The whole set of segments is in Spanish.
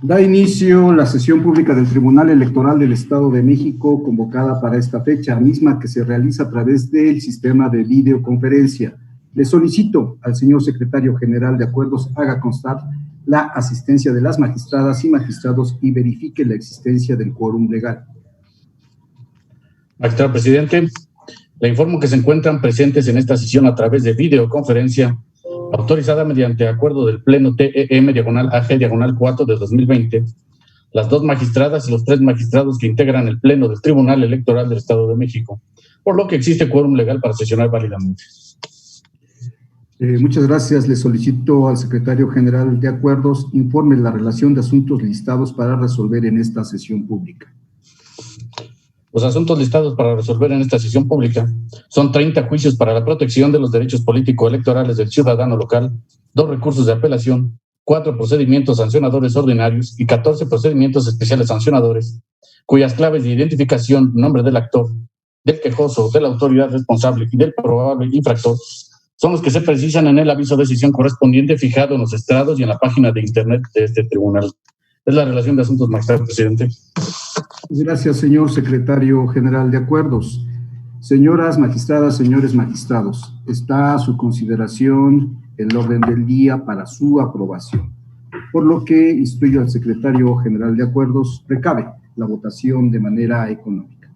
Da inicio la sesión pública del Tribunal Electoral del Estado de México convocada para esta fecha, misma que se realiza a través del sistema de videoconferencia. Le solicito al señor secretario general de Acuerdos haga constar la asistencia de las magistradas y magistrados y verifique la existencia del quórum legal. Magistrado presidente, le informo que se encuentran presentes en esta sesión a través de videoconferencia autorizada mediante acuerdo del Pleno TEM-AG-4 de 2020, las 2 magistradas y los 3 magistrados que integran el Pleno del Tribunal Electoral del Estado de México, por lo que existe quórum legal para sesionar válidamente. Muchas gracias. Le solicito al secretario general de Acuerdos informe la relación de asuntos listados para resolver en esta sesión pública. Los asuntos listados para resolver en esta sesión pública son 30 juicios para la protección de los derechos político-electorales del ciudadano local, 2 recursos de apelación, 4 procedimientos sancionadores ordinarios y 14 procedimientos especiales sancionadores, cuyas claves de identificación, nombre del actor, del quejoso, de la autoridad responsable y del probable infractor son los que se precisan en el aviso de decisión correspondiente fijado en los estrados y en la página de internet de este tribunal. Es la relación de asuntos, magistrado presidente. Gracias, señor secretario general de Acuerdos. Señoras magistradas, señores magistrados, está a su consideración el orden del día para su aprobación, por lo que instruyo al secretario general de Acuerdos recabe la votación de manera económica.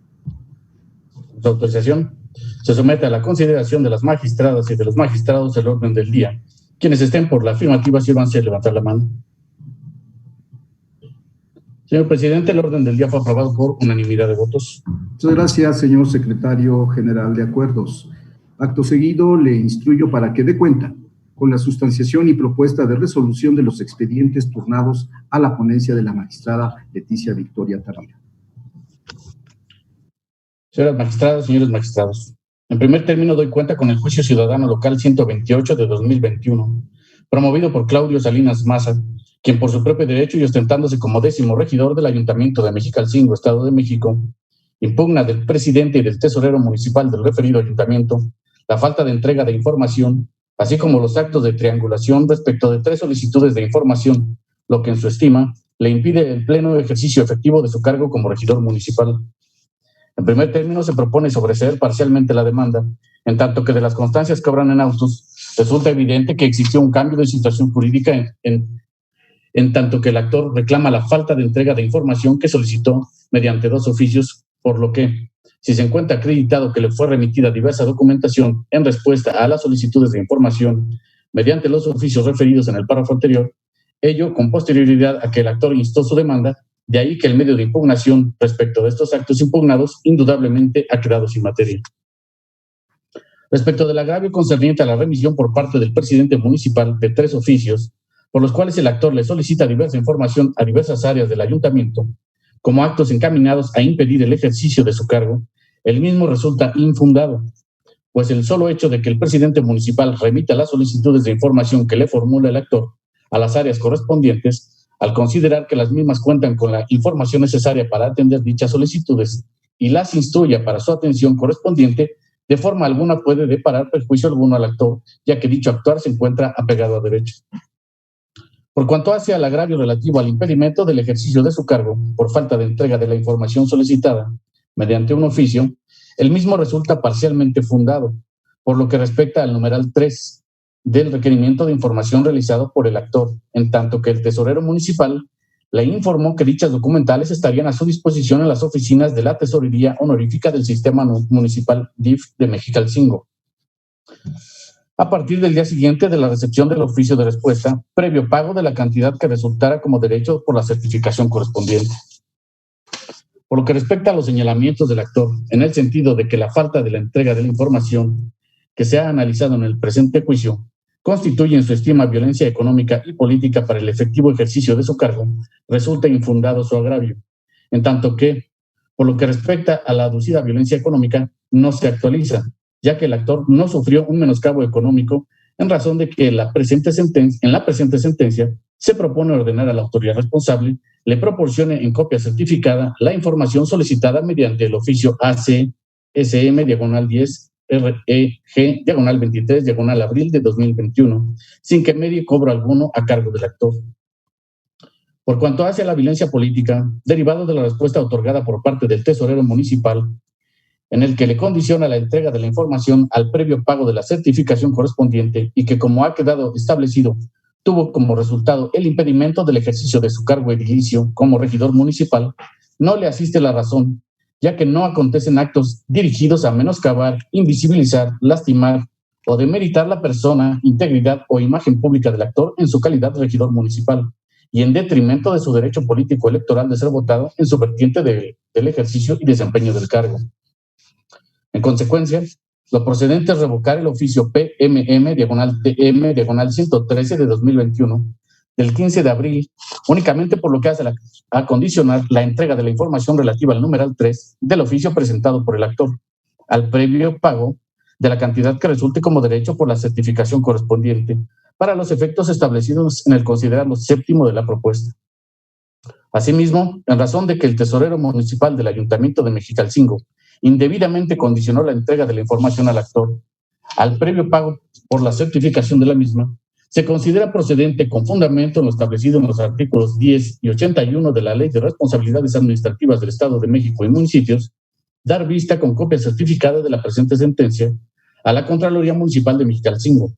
Su autorización se somete a la consideración de las magistradas y de los magistrados el orden del día. Quienes estén por la afirmativa, sírvanse a levantar la mano. Señor presidente, el orden del día fue aprobado por unanimidad de votos. Muchas gracias, señor secretario general de Acuerdos. Acto seguido, le instruyo para que dé cuenta con la sustanciación y propuesta de resolución de los expedientes turnados a la ponencia de la magistrada Leticia Victoria Tavira. Señoras magistradas, señores magistrados, en primer término doy cuenta con el juicio ciudadano local 128 de 2021, promovido por Claudio Salinas Maza, quien por su propio derecho y ostentándose como 10º regidor del Ayuntamiento de Mexicalcingo, Estado de México, impugna del presidente y del tesorero municipal del referido ayuntamiento la falta de entrega de información, así como los actos de triangulación respecto de 3 solicitudes de información, lo que en su estima le impide el pleno ejercicio efectivo de su cargo como regidor municipal. En primer término, se propone sobreseer parcialmente la demanda, en tanto que de las constancias que obran en autos, resulta evidente que existió un cambio de situación jurídica en tanto que el actor reclama la falta de entrega de información que solicitó mediante 2 oficios, por lo que, si se encuentra acreditado que le fue remitida diversa documentación en respuesta a las solicitudes de información mediante los oficios referidos en el párrafo anterior, ello con posterioridad a que el actor instó su demanda, de ahí que el medio de impugnación respecto de estos actos impugnados indudablemente ha quedado sin materia. Respecto del agravio concerniente a la remisión por parte del presidente municipal de 3 oficios, por los cuales el actor le solicita diversa información a diversas áreas del ayuntamiento, como actos encaminados a impedir el ejercicio de su cargo, el mismo resulta infundado, pues el solo hecho de que el presidente municipal remita las solicitudes de información que le formula el actor a las áreas correspondientes, al considerar que las mismas cuentan con la información necesaria para atender dichas solicitudes y las instruya para su atención correspondiente, de forma alguna puede deparar perjuicio alguno al actor, ya que dicho actuar se encuentra apegado a derecho. Por cuanto hace al agravio relativo al impedimento del ejercicio de su cargo por falta de entrega de la información solicitada mediante un oficio, el mismo resulta parcialmente fundado, por lo que respecta al numeral 3 del requerimiento de información realizado por el actor, en tanto que el tesorero municipal le informó que dichas documentales estarían a su disposición en las oficinas de la Tesorería Honorífica del Sistema Municipal DIF de Mexicalcingo, a partir del día siguiente de la recepción del oficio de respuesta, previo pago de la cantidad que resultara como derecho por la certificación correspondiente. Por lo que respecta a los señalamientos del actor, en el sentido de que la falta de la entrega de la información que se ha analizado en el presente juicio constituye en su estima violencia económica y política para el efectivo ejercicio de su cargo, resulta infundado su agravio, en tanto que, por lo que respecta a la aducida violencia económica, no se actualiza, ya que el actor no sufrió un menoscabo económico en razón de que en la presente sentencia se propone ordenar a la autoridad responsable le proporcione en copia certificada la información solicitada mediante el oficio AC-SM-10 REG-23-abril de 2021, sin que medie cobro alguno a cargo del actor. Por cuanto hace a la violencia política, derivado de la respuesta otorgada por parte del tesorero municipal, en el que le condiciona la entrega de la información al previo pago de la certificación correspondiente y que, como ha quedado establecido, tuvo como resultado el impedimento del ejercicio de su cargo edilicio como regidor municipal, no le asiste la razón, ya que no acontecen actos dirigidos a menoscabar, invisibilizar, lastimar o demeritar la persona, integridad o imagen pública del actor en su calidad de regidor municipal, y en detrimento de su derecho político electoral de ser votado en su vertiente del ejercicio y desempeño del cargo. En consecuencia, lo procedente es revocar el oficio PMM-TM-113 de 2021 del 15 de abril, únicamente por lo que hace a condicionar la entrega de la información relativa al numeral 3 del oficio presentado por el actor, al previo pago de la cantidad que resulte como derecho por la certificación correspondiente, para los efectos establecidos en el considerando séptimo de la propuesta. Asimismo, en razón de que el tesorero municipal del Ayuntamiento de Mexicalcingo indebidamente condicionó la entrega de la información al actor al previo pago por la certificación de la misma, se considera procedente con fundamento en lo establecido en los artículos 10 y 81 de la Ley de Responsabilidades Administrativas del Estado de México y Municipios, dar vista con copia certificada de la presente sentencia a la Contraloría Municipal de Mexicalcingo,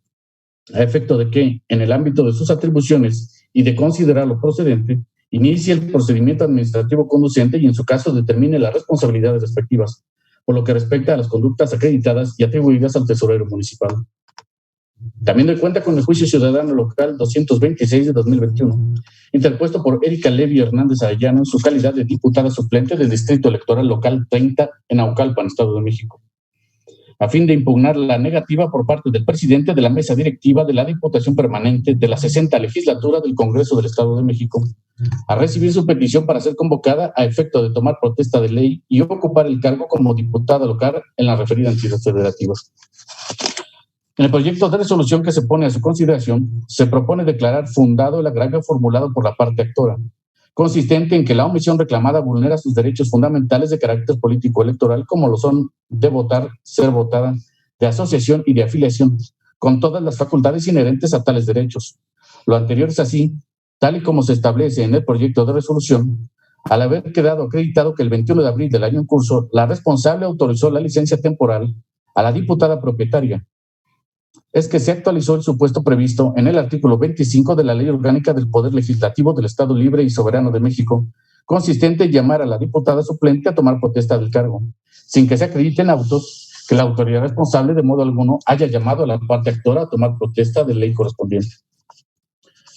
a efecto de que, en el ámbito de sus atribuciones y de considerarlo procedente, inicie el procedimiento administrativo conducente y, en su caso, determine las responsabilidades respectivas, por lo que respecta a las conductas acreditadas y atribuidas al tesorero municipal. También doy cuenta con el juicio ciudadano local 226 de 2021, interpuesto por Erika Levy Hernández Arellano en su calidad de diputada suplente del Distrito Electoral Local 30 en Naucalpan, Estado de México, a fin de impugnar la negativa por parte del presidente de la mesa directiva de la Diputación Permanente de la 60ª Legislatura del Congreso del Estado de México a recibir su petición para ser convocada a efecto de tomar protesta de ley y ocupar el cargo como diputada local en la referida entidad federativa. En el proyecto de resolución que se pone a su consideración, se propone declarar fundado el agravio formulado por la parte actora, consistente en que la omisión reclamada vulnera sus derechos fundamentales de carácter político electoral, como lo son de votar, ser votada, de asociación y de afiliación, con todas las facultades inherentes a tales derechos. Lo anterior es así, tal y como se establece en el proyecto de resolución, al haber quedado acreditado que el 21 de abril del año en curso, la responsable autorizó la licencia temporal a la diputada propietaria. Es que se actualizó el supuesto previsto en el artículo 25 de la Ley Orgánica del Poder Legislativo del Estado Libre y Soberano de México, consistente en llamar a la diputada suplente a tomar protesta del cargo, sin que se acrediten autos que la autoridad responsable de modo alguno haya llamado a la parte actora a tomar protesta de ley correspondiente.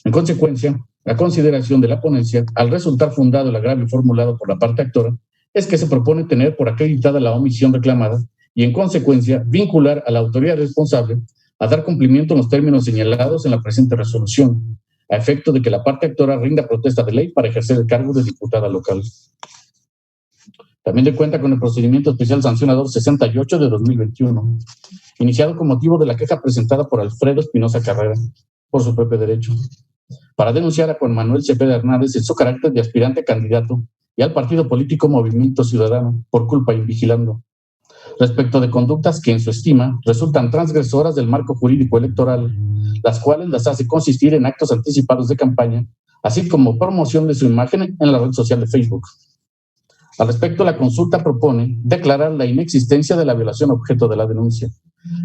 En consecuencia, la consideración de la ponencia, al resultar fundado el agravio formulado por la parte actora, es que se propone tener por acreditada la omisión reclamada y, en consecuencia, vincular a la autoridad responsable a dar cumplimiento en los términos señalados en la presente resolución, a efecto de que la parte actora rinda protesta de ley para ejercer el cargo de diputada local. También de cuenta con el procedimiento especial sancionador 68 de 2021, iniciado con motivo de la queja presentada por Alfredo Espinosa Carrera, por su propio derecho, para denunciar a Juan Manuel Cepeda Hernández en su carácter de aspirante candidato y al partido político Movimiento Ciudadano por culpa invigilando, respecto de conductas que, en su estima, resultan transgresoras del marco jurídico electoral, las cuales las hace consistir en actos anticipados de campaña, así como promoción de su imagen en la red social de Facebook. Al respecto, la consulta propone declarar la inexistencia de la violación objeto de la denuncia,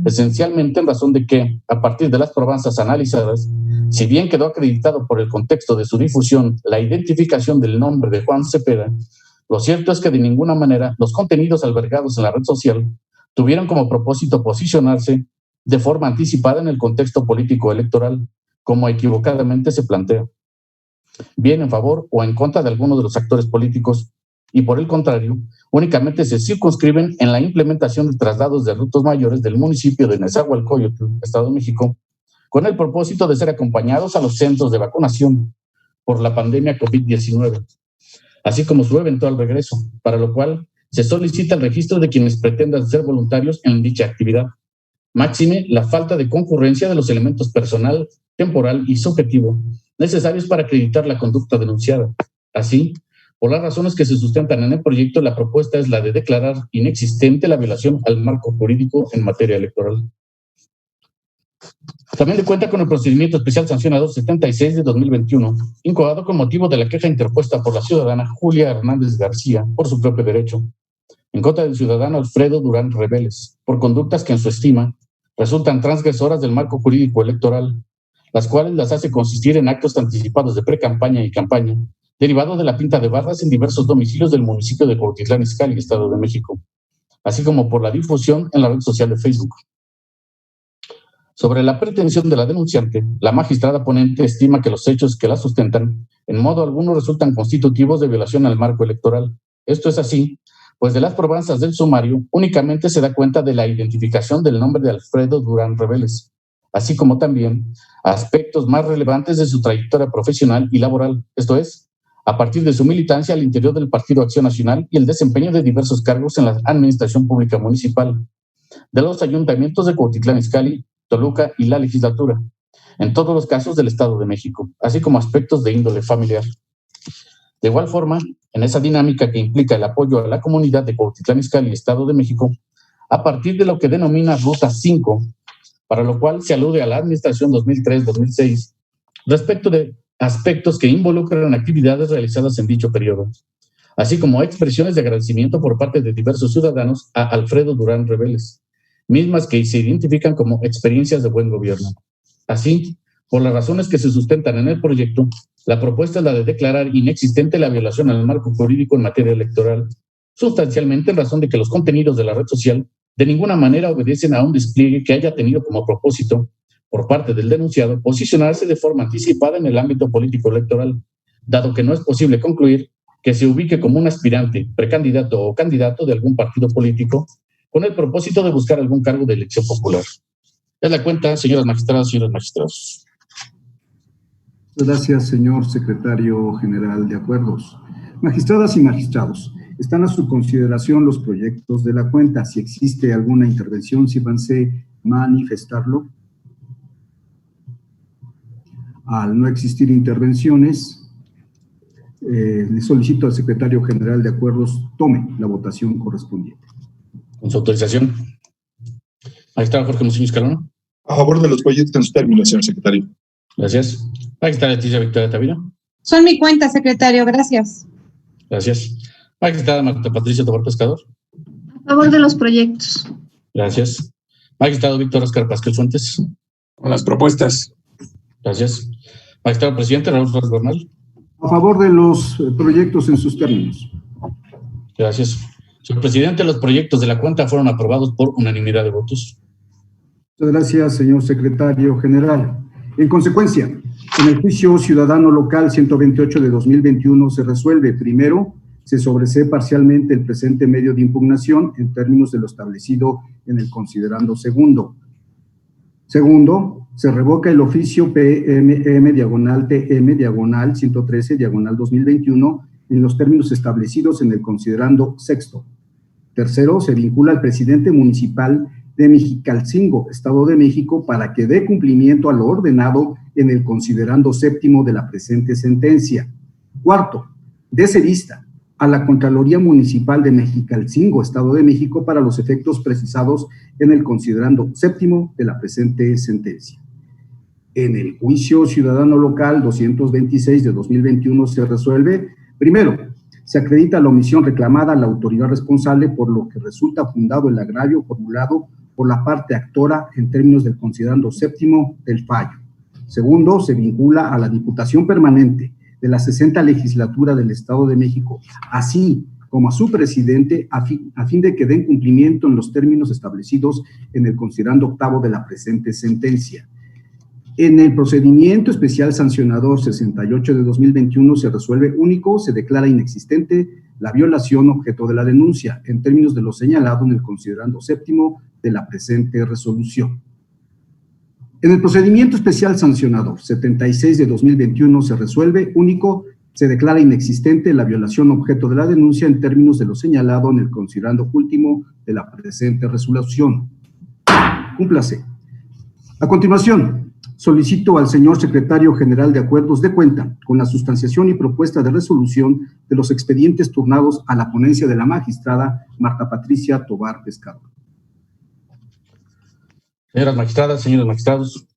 esencialmente en razón de que, a partir de las probanzas analizadas, si bien quedó acreditado por el contexto de su difusión la identificación del nombre de Juan Cepeda, lo cierto es que de ninguna manera los contenidos albergados en la red social tuvieron como propósito posicionarse de forma anticipada en el contexto político electoral, como equivocadamente se plantea, bien en favor o en contra de alguno de los actores políticos, y por el contrario, únicamente se circunscriben en la implementación de traslados de adultos mayores del municipio de Nezahualcóyotl, Estado de México, con el propósito de ser acompañados a los centros de vacunación por la pandemia COVID-19. Así como su eventual regreso, para lo cual se solicita el registro de quienes pretendan ser voluntarios en dicha actividad. Máxime la falta de concurrencia de los elementos personal, temporal y subjetivo necesarios para acreditar la conducta denunciada. Así, por las razones que se sustentan en el proyecto, la propuesta es la de declarar inexistente la violación al marco jurídico en materia electoral. También de cuenta con el procedimiento especial sancionador 76 de 2021, incoado con motivo de la queja interpuesta por la ciudadana Julia Hernández García por su propio derecho, en contra del ciudadano Alfredo Durán Reveles, por conductas que en su estima resultan transgresoras del marco jurídico electoral, las cuales las hace consistir en actos anticipados de pre-campaña y campaña, derivados de la pinta de barras en diversos domicilios del municipio de Cuautitlán Izcalli, Estado de México, así como por la difusión en la red social de Facebook. Sobre la pretensión de la denunciante, la magistrada ponente estima que los hechos que la sustentan en modo alguno resultan constitutivos de violación al marco electoral. Esto es así, pues de las probanzas del sumario únicamente se da cuenta de la identificación del nombre de Alfredo Durán Reveles, así como también aspectos más relevantes de su trayectoria profesional y laboral, esto es, a partir de su militancia al interior del Partido Acción Nacional y el desempeño de diversos cargos en la administración pública municipal, de los ayuntamientos de Cuautitlán Izcalli, Toluca y la legislatura, en todos los casos del Estado de México, así como aspectos de índole familiar. De igual forma, en esa dinámica que implica el apoyo a la comunidad de Cuautitlán Izcalli, Estado de México, a partir de lo que denomina Ruta 5, para lo cual se alude a la administración 2003-2006, respecto de aspectos que involucran actividades realizadas en dicho periodo, así como expresiones de agradecimiento por parte de diversos ciudadanos a Alfredo Durán Reveles, mismas que se identifican como experiencias de buen gobierno. Así, por las razones que se sustentan en el proyecto, la propuesta es la de declarar inexistente la violación al marco jurídico en materia electoral, sustancialmente en razón de que los contenidos de la red social de ninguna manera obedecen a un despliegue que haya tenido como propósito, por parte del denunciado, posicionarse de forma anticipada en el ámbito político electoral, dado que no es posible concluir que se ubique como un aspirante, precandidato o candidato de algún partido político con el propósito de buscar algún cargo de elección popular. Es la cuenta, señoras magistradas, señores magistrados. Gracias, señor secretario general de Acuerdos. Magistradas y magistrados, están a su consideración los proyectos de la cuenta. Si existe alguna intervención, sírvanse manifestarlo. Al no existir intervenciones, le solicito al secretario general de Acuerdos tome la votación correspondiente. Con su autorización. Magistrado Jorge Muciño Escalona. A favor de los proyectos en su término, señor secretario. Gracias. Magistrada Leticia Victoria Tavira. Son mi cuenta, secretario, gracias. Gracias. Magistrada Marta Patricia Tobar Pescador. A favor de los proyectos. Gracias. Magistrado Víctor Oscar Pasquel Fuentes. Con las propuestas. Gracias. Magistrado Presidente Raúl Flores Bernal. A favor de los proyectos en sus términos. Gracias. Señor Presidente, los proyectos de la cuenta fueron aprobados por unanimidad de votos. Muchas gracias, señor secretario general. En consecuencia, en el juicio ciudadano local 128 de 2021 se resuelve, primero, se sobresee parcialmente el presente medio de impugnación en términos de lo establecido en el considerando segundo. Segundo, se revoca el oficio PMM-TM-113-2021 en los términos establecidos en el considerando sexto. Tercero, se vincula al presidente municipal de Mexicalcingo, Estado de México, para que dé cumplimiento a lo ordenado en el considerando séptimo de la presente sentencia. Cuarto, dese vista a la Contraloría Municipal de Mexicalcingo, Estado de México, para los efectos precisados en el considerando séptimo de la presente sentencia. En el juicio ciudadano local 226 de 2021 se resuelve, primero, se acredita la omisión reclamada a la autoridad responsable, por lo que resulta fundado el agravio formulado por la parte actora en términos del considerando séptimo del fallo. Segundo, se vincula a la Diputación Permanente de la 60 Legislatura del Estado de México, así como a su presidente, a fin de que den cumplimiento en los términos establecidos en el considerando octavo de la presente sentencia. En el procedimiento especial sancionador 68 de 2021 se resuelve único, se declara inexistente la violación objeto de la denuncia, en términos de lo señalado en el considerando séptimo de la presente resolución. En el procedimiento especial sancionador 76 de 2021 se resuelve único, se declara inexistente la violación objeto de la denuncia en términos de lo señalado en el considerando último de la presente resolución. Cúmplase. A continuación, solicito al señor secretario general de Acuerdos de cuenta con la sustanciación y propuesta de resolución de los expedientes turnados a la ponencia de la magistrada Marta Patricia Tobar Pescador. Señoras magistradas, señores magistrados,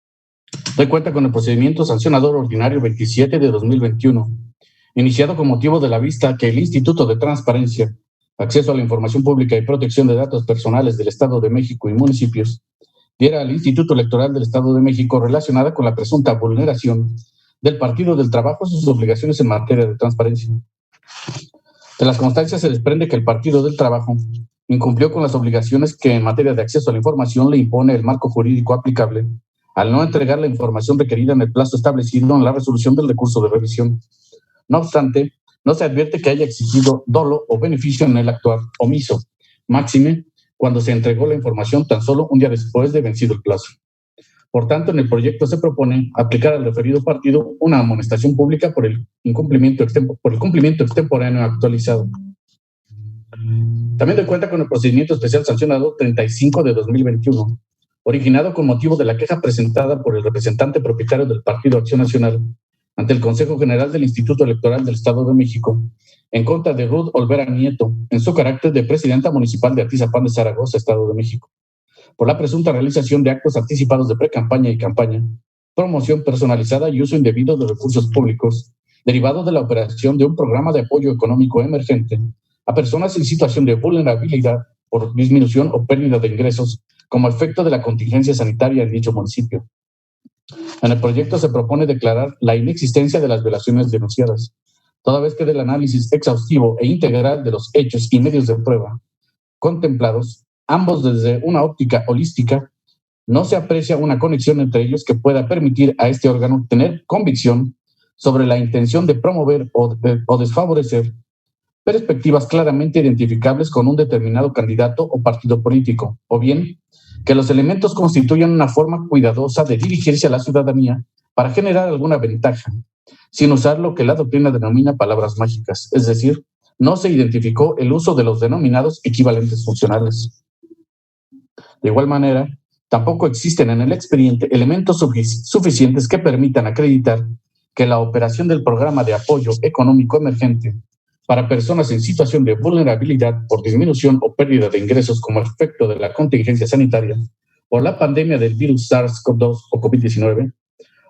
Doy cuenta con el procedimiento sancionador ordinario 27 de 2021, iniciado con motivo de la vista que el Instituto de Transparencia, Acceso a la Información Pública y Protección de Datos Personales del Estado de México y municipios diera al Instituto Electoral del Estado de México relacionada con la presunta vulneración del Partido del Trabajo sus obligaciones en materia de transparencia. De las constancias se desprende que el Partido del Trabajo incumplió con las obligaciones que en materia de acceso a la información le impone el marco jurídico aplicable al no entregar la información requerida en el plazo establecido en la resolución del recurso de revisión. No obstante, no se advierte que haya exigido dolo o beneficio en el actuar omiso, máxime cuando se entregó la información tan solo un día después de vencido el plazo. Por tanto, en el proyecto se propone aplicar al referido partido una amonestación pública por el cumplimiento extemporáneo actualizado. También doy cuenta con el procedimiento especial sancionado 35 de 2021, originado con motivo de la queja presentada por el representante propietario del Partido Acción Nacional ante el Consejo General del Instituto Electoral del Estado de México, en contra de Ruth Olvera Nieto, en su carácter de presidenta municipal de Atizapán de Zaragoza, Estado de México, por la presunta realización de actos anticipados de precampaña y campaña, promoción personalizada y uso indebido de recursos públicos, derivados de la operación de un programa de apoyo económico emergente a personas en situación de vulnerabilidad por disminución o pérdida de ingresos como efecto de la contingencia sanitaria en dicho municipio. En el proyecto se propone declarar la inexistencia de las violaciones denunciadas, toda vez que del análisis exhaustivo e integral de los hechos y medios de prueba contemplados, ambos desde una óptica holística, no se aprecia una conexión entre ellos que pueda permitir a este órgano tener convicción sobre la intención de promover o desfavorecer perspectivas claramente identificables con un determinado candidato o partido político, o bien que los elementos constituyan una forma cuidadosa de dirigirse a la ciudadanía para generar alguna ventaja, sin usar lo que la doctrina denomina palabras mágicas, es decir, no se identificó el uso de los denominados equivalentes funcionales. De igual manera, tampoco existen en el expediente elementos suficientes que permitan acreditar que la operación del programa de apoyo económico emergente para personas en situación de vulnerabilidad por disminución o pérdida de ingresos como efecto de la contingencia sanitaria o la pandemia del virus SARS-CoV-2 o COVID-19,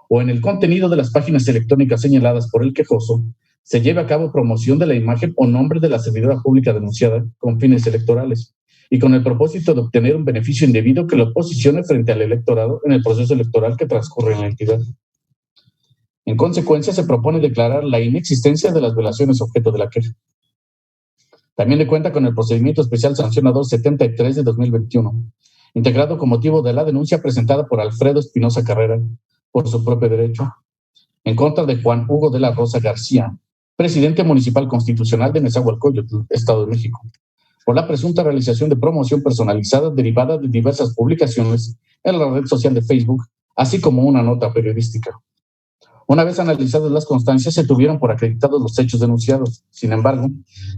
o en el contenido de las páginas electrónicas señaladas por el quejoso, se lleve a cabo promoción de la imagen o nombre de la servidora pública denunciada con fines electorales y con el propósito de obtener un beneficio indebido que lo posicione frente al electorado en el proceso electoral que transcurre en la entidad. En consecuencia, se propone declarar la inexistencia de las violaciones objeto de la queja. También le cuenta con el procedimiento especial sancionador 73 de 2021, integrado con motivo de la denuncia presentada por Alfredo Espinosa Carrera, por su propio derecho, en contra de Juan Hugo de la Rosa García, presidente municipal constitucional de Nezahualcóyotl, Estado de México, por la presunta realización de promoción personalizada derivada de diversas publicaciones en la red social de Facebook, así como una nota periodística. Una vez analizadas las constancias, se tuvieron por acreditados los hechos denunciados. Sin embargo,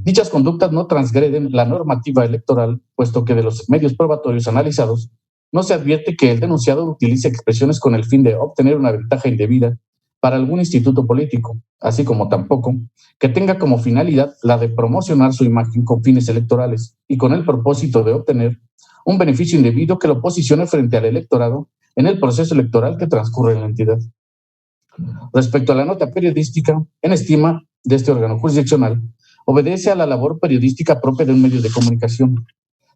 dichas conductas no transgreden la normativa electoral, puesto que de los medios probatorios analizados, no se advierte que el denunciado utilice expresiones con el fin de obtener una ventaja indebida para algún instituto político, así como tampoco que tenga como finalidad la de promocionar su imagen con fines electorales y con el propósito de obtener un beneficio indebido que lo posicione frente al electorado en el proceso electoral que transcurre en la entidad. Respecto a la nota periodística, en estima de este órgano jurisdiccional, obedece a la labor periodística propia de un medio de comunicación,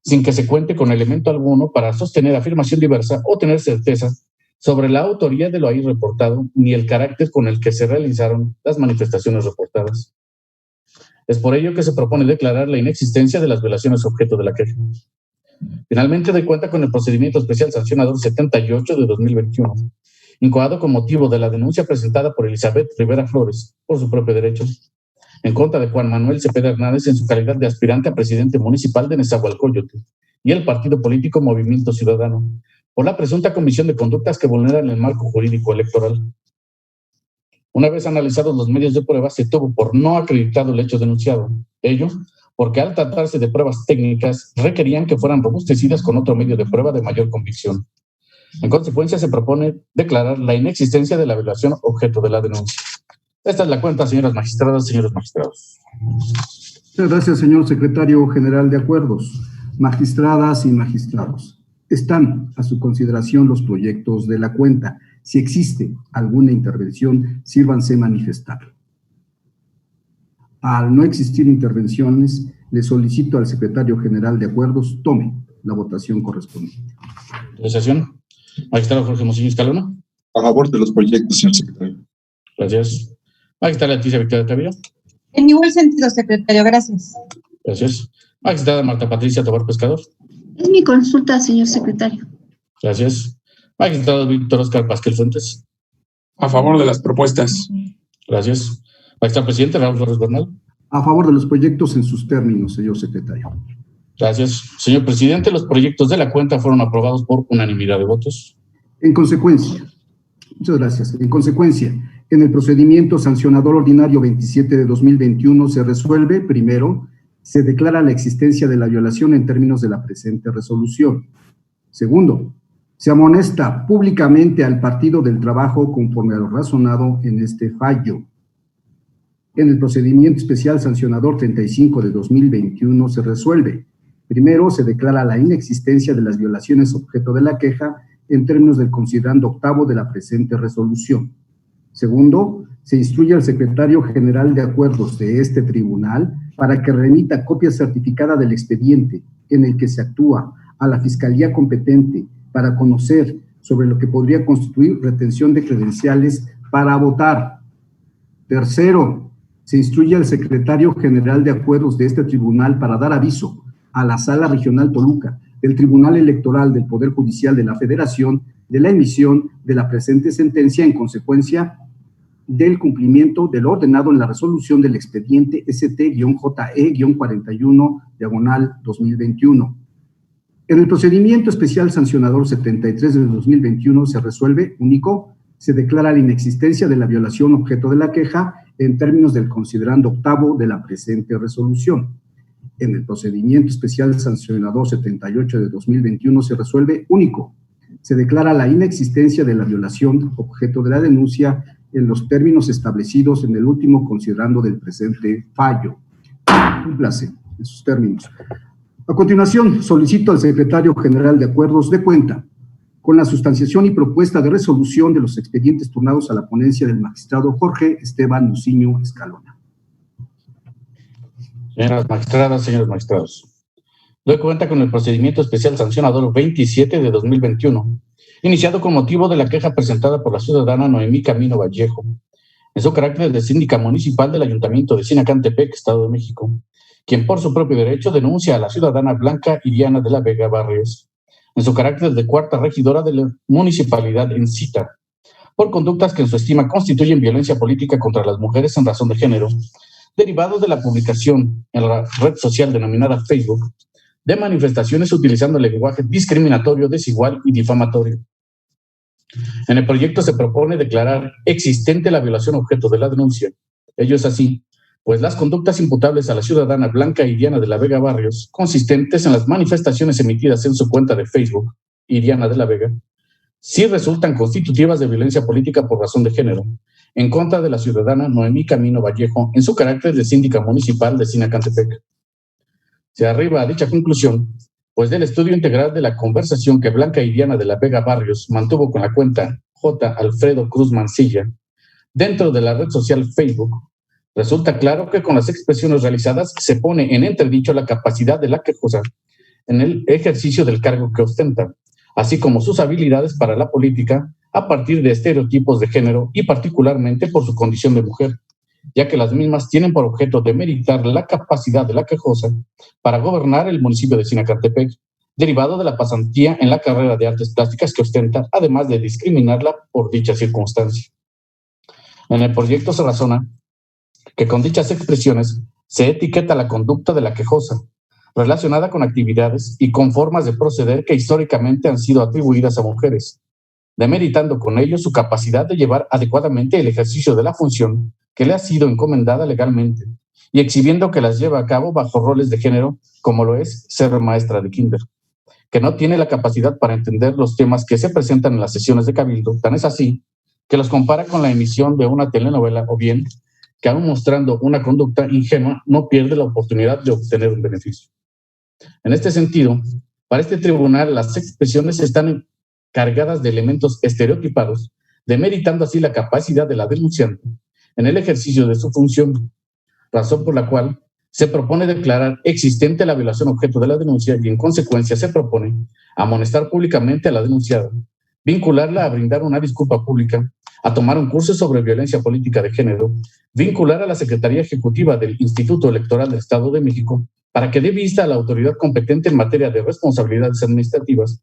sin que se cuente con elemento alguno para sostener afirmación diversa o tener certeza sobre la autoría de lo ahí reportado ni el carácter con el que se realizaron las manifestaciones reportadas. Es por ello que se propone declarar la inexistencia de las violaciones objeto de la queja. Finalmente, doy cuenta con el procedimiento especial sancionador 78 de 2021, incoado con motivo de la denuncia presentada por Elizabeth Rivera Flores, por su propio derecho, en contra de Juan Manuel Cepeda Hernández en su calidad de aspirante a presidente municipal de Nezahualcóyotl y el partido político Movimiento Ciudadano, por la presunta comisión de conductas que vulneran el marco jurídico electoral. Una vez analizados los medios de prueba, se tuvo por no acreditado el hecho denunciado. Ello porque al tratarse de pruebas técnicas, requerían que fueran robustecidas con otro medio de prueba de mayor convicción. En consecuencia, se propone declarar la inexistencia de la violación objeto de la denuncia. Esta es la cuenta, señoras magistradas, señores magistrados. Muchas gracias, señor secretario general de Acuerdos. Magistradas y magistrados, están a su consideración los proyectos de la cuenta. Si existe alguna intervención, sírvanse manifestar. Al no existir intervenciones, le solicito al secretario general de Acuerdos tome la votación correspondiente. Autorización. Magistrado Jorge Mosillo Escalona. A favor de los proyectos, señor secretario. Gracias. Magistrada Leticia Victoria Tavira. En igual sentido, secretario, gracias. Gracias. Magistrada Marta Patricia Tobar Pescador. Es mi consulta, señor secretario. Gracias. Magistrado Víctor Oscar Pasquel Fuentes. A favor de las propuestas. Gracias. Magistrado presidente Raúl Flores Bernal. A favor de los proyectos en sus términos, señor secretario. Gracias. Señor presidente, los proyectos de la cuenta fueron aprobados por unanimidad de votos. En consecuencia, muchas gracias. En consecuencia, en el procedimiento sancionador ordinario 27 de 2021 se resuelve, primero, se declara la existencia de la violación en términos de la presente resolución. Segundo, se amonesta públicamente al Partido del Trabajo conforme a lo razonado en este fallo. En el procedimiento especial sancionador 35 de 2021 se resuelve. Primero, se declara la inexistencia de las violaciones objeto de la queja en términos del considerando octavo de la presente resolución. Segundo, se instruye al secretario general de Acuerdos de este tribunal para que remita copia certificada del expediente en el que se actúa a la Fiscalía competente para conocer sobre lo que podría constituir retención de credenciales para votar. Tercero, se instruye al secretario general de Acuerdos de este tribunal para dar aviso a la Sala Regional Toluca del Tribunal Electoral del Poder Judicial de la Federación de la emisión de la presente sentencia en consecuencia del cumplimiento de lo ordenado en la resolución del expediente ST-JE-41/2021. En el procedimiento especial sancionador 73 de 2021 se resuelve, único, se declara la inexistencia de la violación objeto de la queja en términos del considerando octavo de la presente resolución. En el procedimiento especial sancionador 78 de 2021 se resuelve, único, se declara la inexistencia de la violación objeto de la denuncia en los términos establecidos en el último considerando del presente fallo. Cúmplase en sus términos. A continuación, solicito al secretario general de Acuerdos de cuenta con la sustanciación y propuesta de resolución de los expedientes turnados a la ponencia del magistrado Jorge Esteban Muciño Escalona. Señoras magistradas, señores magistrados, doy cuenta con el procedimiento especial sancionador 27 de 2021, iniciado con motivo de la queja presentada por la ciudadana Noemí Camino Vallejo, en su carácter de síndica municipal del Ayuntamiento de Sinacantepec, Estado de México, quien por su propio derecho denuncia a la ciudadana Blanca Iriana de la Vega Barrios, en su carácter de cuarta regidora de la municipalidad en Cita, por conductas que en su estima constituyen violencia política contra las mujeres en razón de género, derivados de la publicación en la red social denominada Facebook de manifestaciones utilizando el lenguaje discriminatorio, desigual y difamatorio. En el proyecto se propone declarar existente la violación objeto de la denuncia. Ello es así, pues las conductas imputables a la ciudadana Blanca Iriana de la Vega Barrios, consistentes en las manifestaciones emitidas en su cuenta de Facebook, Iriana de la Vega, sí resultan constitutivas de violencia política por razón de género, en contra de la ciudadana Noemí Camino Vallejo en su carácter de síndica municipal de Sinacantepec. Se arriba a dicha conclusión, pues del estudio integral de la conversación que Blanca Iriana de la Vega Barrios mantuvo con la cuenta J. Alfredo Cruz Mancilla dentro de la red social Facebook, resulta claro que con las expresiones realizadas se pone en entredicho la capacidad de la quejosa en el ejercicio del cargo que ostenta, así como sus habilidades para la política a partir de estereotipos de género y particularmente por su condición de mujer, ya que las mismas tienen por objeto demeritar la capacidad de la quejosa para gobernar el municipio de Sinacantepec, derivado de la pasantía en la carrera de artes plásticas que ostenta, además de discriminarla por dicha circunstancia. En el proyecto se razona que con dichas expresiones se etiqueta la conducta de la quejosa, relacionada con actividades y con formas de proceder que históricamente han sido atribuidas a mujeres, demeritando con ello su capacidad de llevar adecuadamente el ejercicio de la función que le ha sido encomendada legalmente y exhibiendo que las lleva a cabo bajo roles de género, como lo es ser maestra de kinder, que no tiene la capacidad para entender los temas que se presentan en las sesiones de cabildo, tan es así que los compara con la emisión de una telenovela o bien que aún mostrando una conducta ingenua no pierde la oportunidad de obtener un beneficio. En este sentido, para este tribunal las expresiones están cargadas de elementos estereotipados demeritando así la capacidad de la denunciante en el ejercicio de su función, razón por la cual se propone declarar existente la violación objeto de la denuncia y en consecuencia se propone amonestar públicamente a la denunciada, vincularla a brindar una disculpa pública, a tomar un curso sobre violencia política de género, vincular a la Secretaría Ejecutiva del Instituto Electoral del Estado de México para que dé vista a la autoridad competente en materia de responsabilidades administrativas,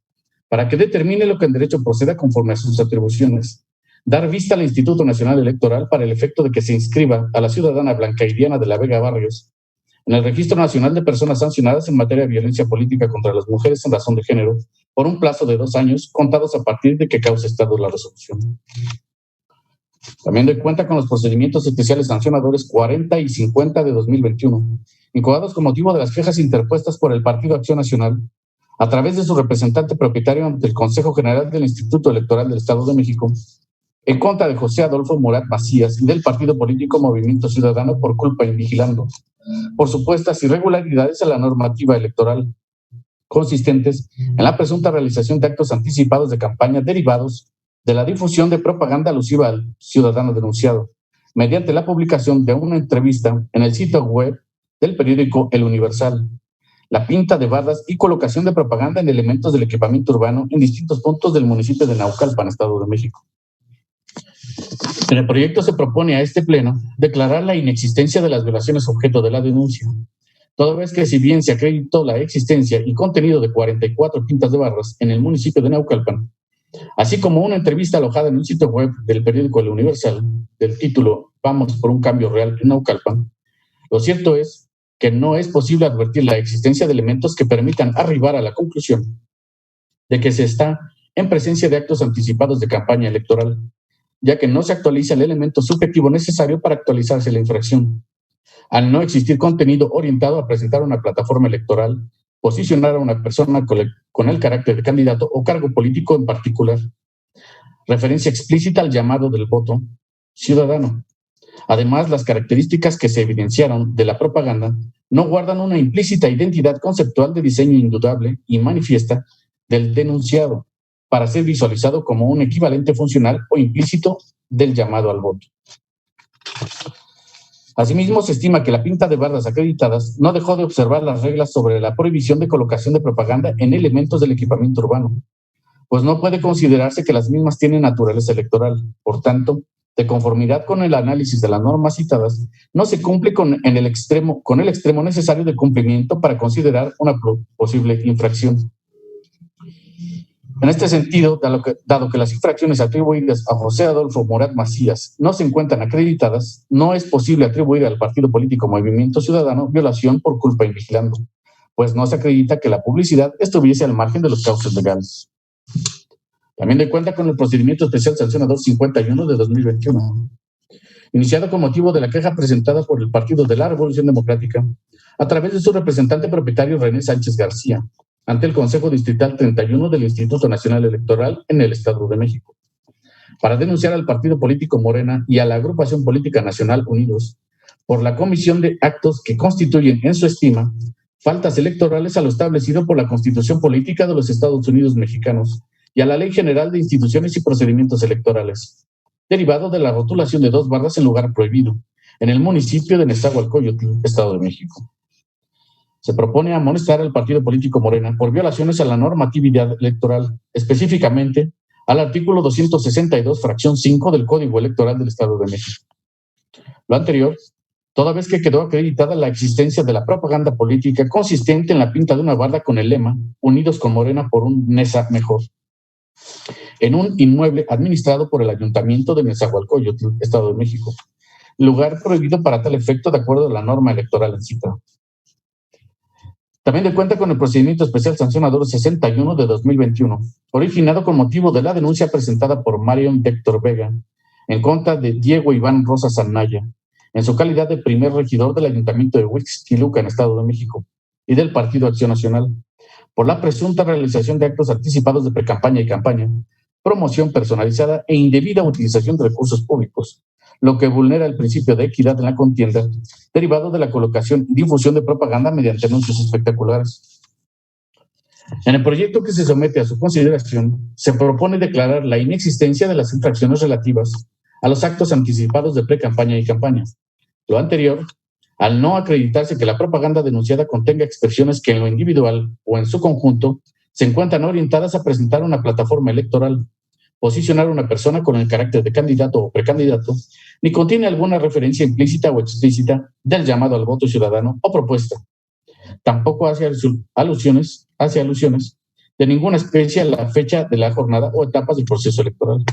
para que determine lo que en derecho proceda conforme a sus atribuciones, dar vista al Instituto Nacional Electoral para el efecto de que se inscriba a la ciudadana Blanca Iriana de la Vega Barrios en el Registro Nacional de Personas Sancionadas en materia de violencia política contra las mujeres en razón de género por un plazo de 2 años, contados a partir de que cause estado la resolución. También doy cuenta con los procedimientos especiales sancionadores 40 y 50 de 2021, incoados con motivo de las quejas interpuestas por el Partido Acción Nacional a través de su representante propietario ante el Consejo General del Instituto Electoral del Estado de México, en contra de José Adolfo Murat Macías y del partido político Movimiento Ciudadano por culpa invigilando por supuestas irregularidades a la normativa electoral consistentes en la presunta realización de actos anticipados de campaña derivados de la difusión de propaganda alusiva al ciudadano denunciado, mediante la publicación de una entrevista en el sitio web del periódico El Universal, la pinta de bardas y colocación de propaganda en elementos del equipamiento urbano en distintos puntos del municipio de Naucalpan, Estado de México. En el proyecto se propone a este pleno declarar la inexistencia de las violaciones objeto de la denuncia, toda vez que si bien se acreditó la existencia y contenido de 44 pintas de barras en el municipio de Naucalpan, así como una entrevista alojada en un sitio web del periódico El Universal del título Vamos por un cambio real en Naucalpan, lo cierto es que no es posible advertir la existencia de elementos que permitan arribar a la conclusión de que se está en presencia de actos anticipados de campaña electoral, ya que no se actualiza el elemento subjetivo necesario para actualizarse la infracción, al no existir contenido orientado a presentar una plataforma electoral, posicionar a una persona con el carácter de candidato o cargo político en particular, referencia explícita al llamado del voto ciudadano. Además, las características que se evidenciaron de la propaganda no guardan una implícita identidad conceptual de diseño indudable y manifiesta del denunciado, para ser visualizado como un equivalente funcional o implícito del llamado al voto. Asimismo, se estima que la pinta de bardas acreditadas no dejó de observar las reglas sobre la prohibición de colocación de propaganda en elementos del equipamiento urbano, pues no puede considerarse que las mismas tienen naturaleza electoral. Por tanto, de conformidad con el análisis de las normas citadas, no se cumple con el extremo necesario de cumplimiento para considerar una posible infracción. En este sentido, dado que las infracciones atribuidas a José Adolfo Murat Macías no se encuentran acreditadas, no es posible atribuir al partido político Movimiento Ciudadano violación por culpa invigilando, pues no se acredita que la publicidad estuviese al margen de los cauces legales. También doy cuenta con el procedimiento especial sancionador 51 de 2021, iniciado con motivo de la queja presentada por el Partido de la Revolución Democrática a través de su representante propietario René Sánchez García, ante el Consejo Distrital 31 del Instituto Nacional Electoral en el Estado de México, para denunciar al partido político Morena y a la agrupación política Nacional Unidos por la comisión de actos que constituyen, en su estima, faltas electorales a lo establecido por la Constitución Política de los Estados Unidos Mexicanos y a la Ley General de Instituciones y Procedimientos Electorales, derivado de la rotulación de 2 bardas en lugar prohibido, en el municipio de Nezahualcóyotl, Estado de México. Se propone amonestar al partido político Morena por violaciones a la normatividad electoral, específicamente al artículo 262, fracción 5 del Código Electoral del Estado de México. Lo anterior, toda vez que quedó acreditada la existencia de la propaganda política consistente en la pinta de una barda con el lema Unidos con Morena por un Neza mejor, en un inmueble administrado por el Ayuntamiento de Nezahualcóyotl, Estado de México, lugar prohibido para tal efecto de acuerdo a la norma electoral en cita. También de cuenta con el procedimiento especial sancionador 61 de 2021, originado con motivo de la denuncia presentada por Marion Héctor Vega en contra de Diego Iván Rosas Anaya, en su calidad de primer regidor del Ayuntamiento de Huixquilucan, en Estado de México, y del Partido Acción Nacional, por la presunta realización de actos anticipados de precampaña y campaña, promoción personalizada e indebida utilización de recursos públicos, lo que vulnera el principio de equidad en la contienda, derivado de la colocación y difusión de propaganda mediante anuncios espectaculares. En el proyecto que se somete a su consideración, se propone declarar la inexistencia de las infracciones relativas a los actos anticipados de pre-campaña y campaña. Lo anterior, al no acreditarse que la propaganda denunciada contenga expresiones que en lo individual o en su conjunto se encuentran orientadas a presentar una plataforma electoral, posicionar a una persona con el carácter de candidato o precandidato, ni contiene alguna referencia implícita o explícita del llamado al voto ciudadano o propuesta. Tampoco hace alusiones de ninguna especie a la fecha de la jornada o etapas del proceso electoral.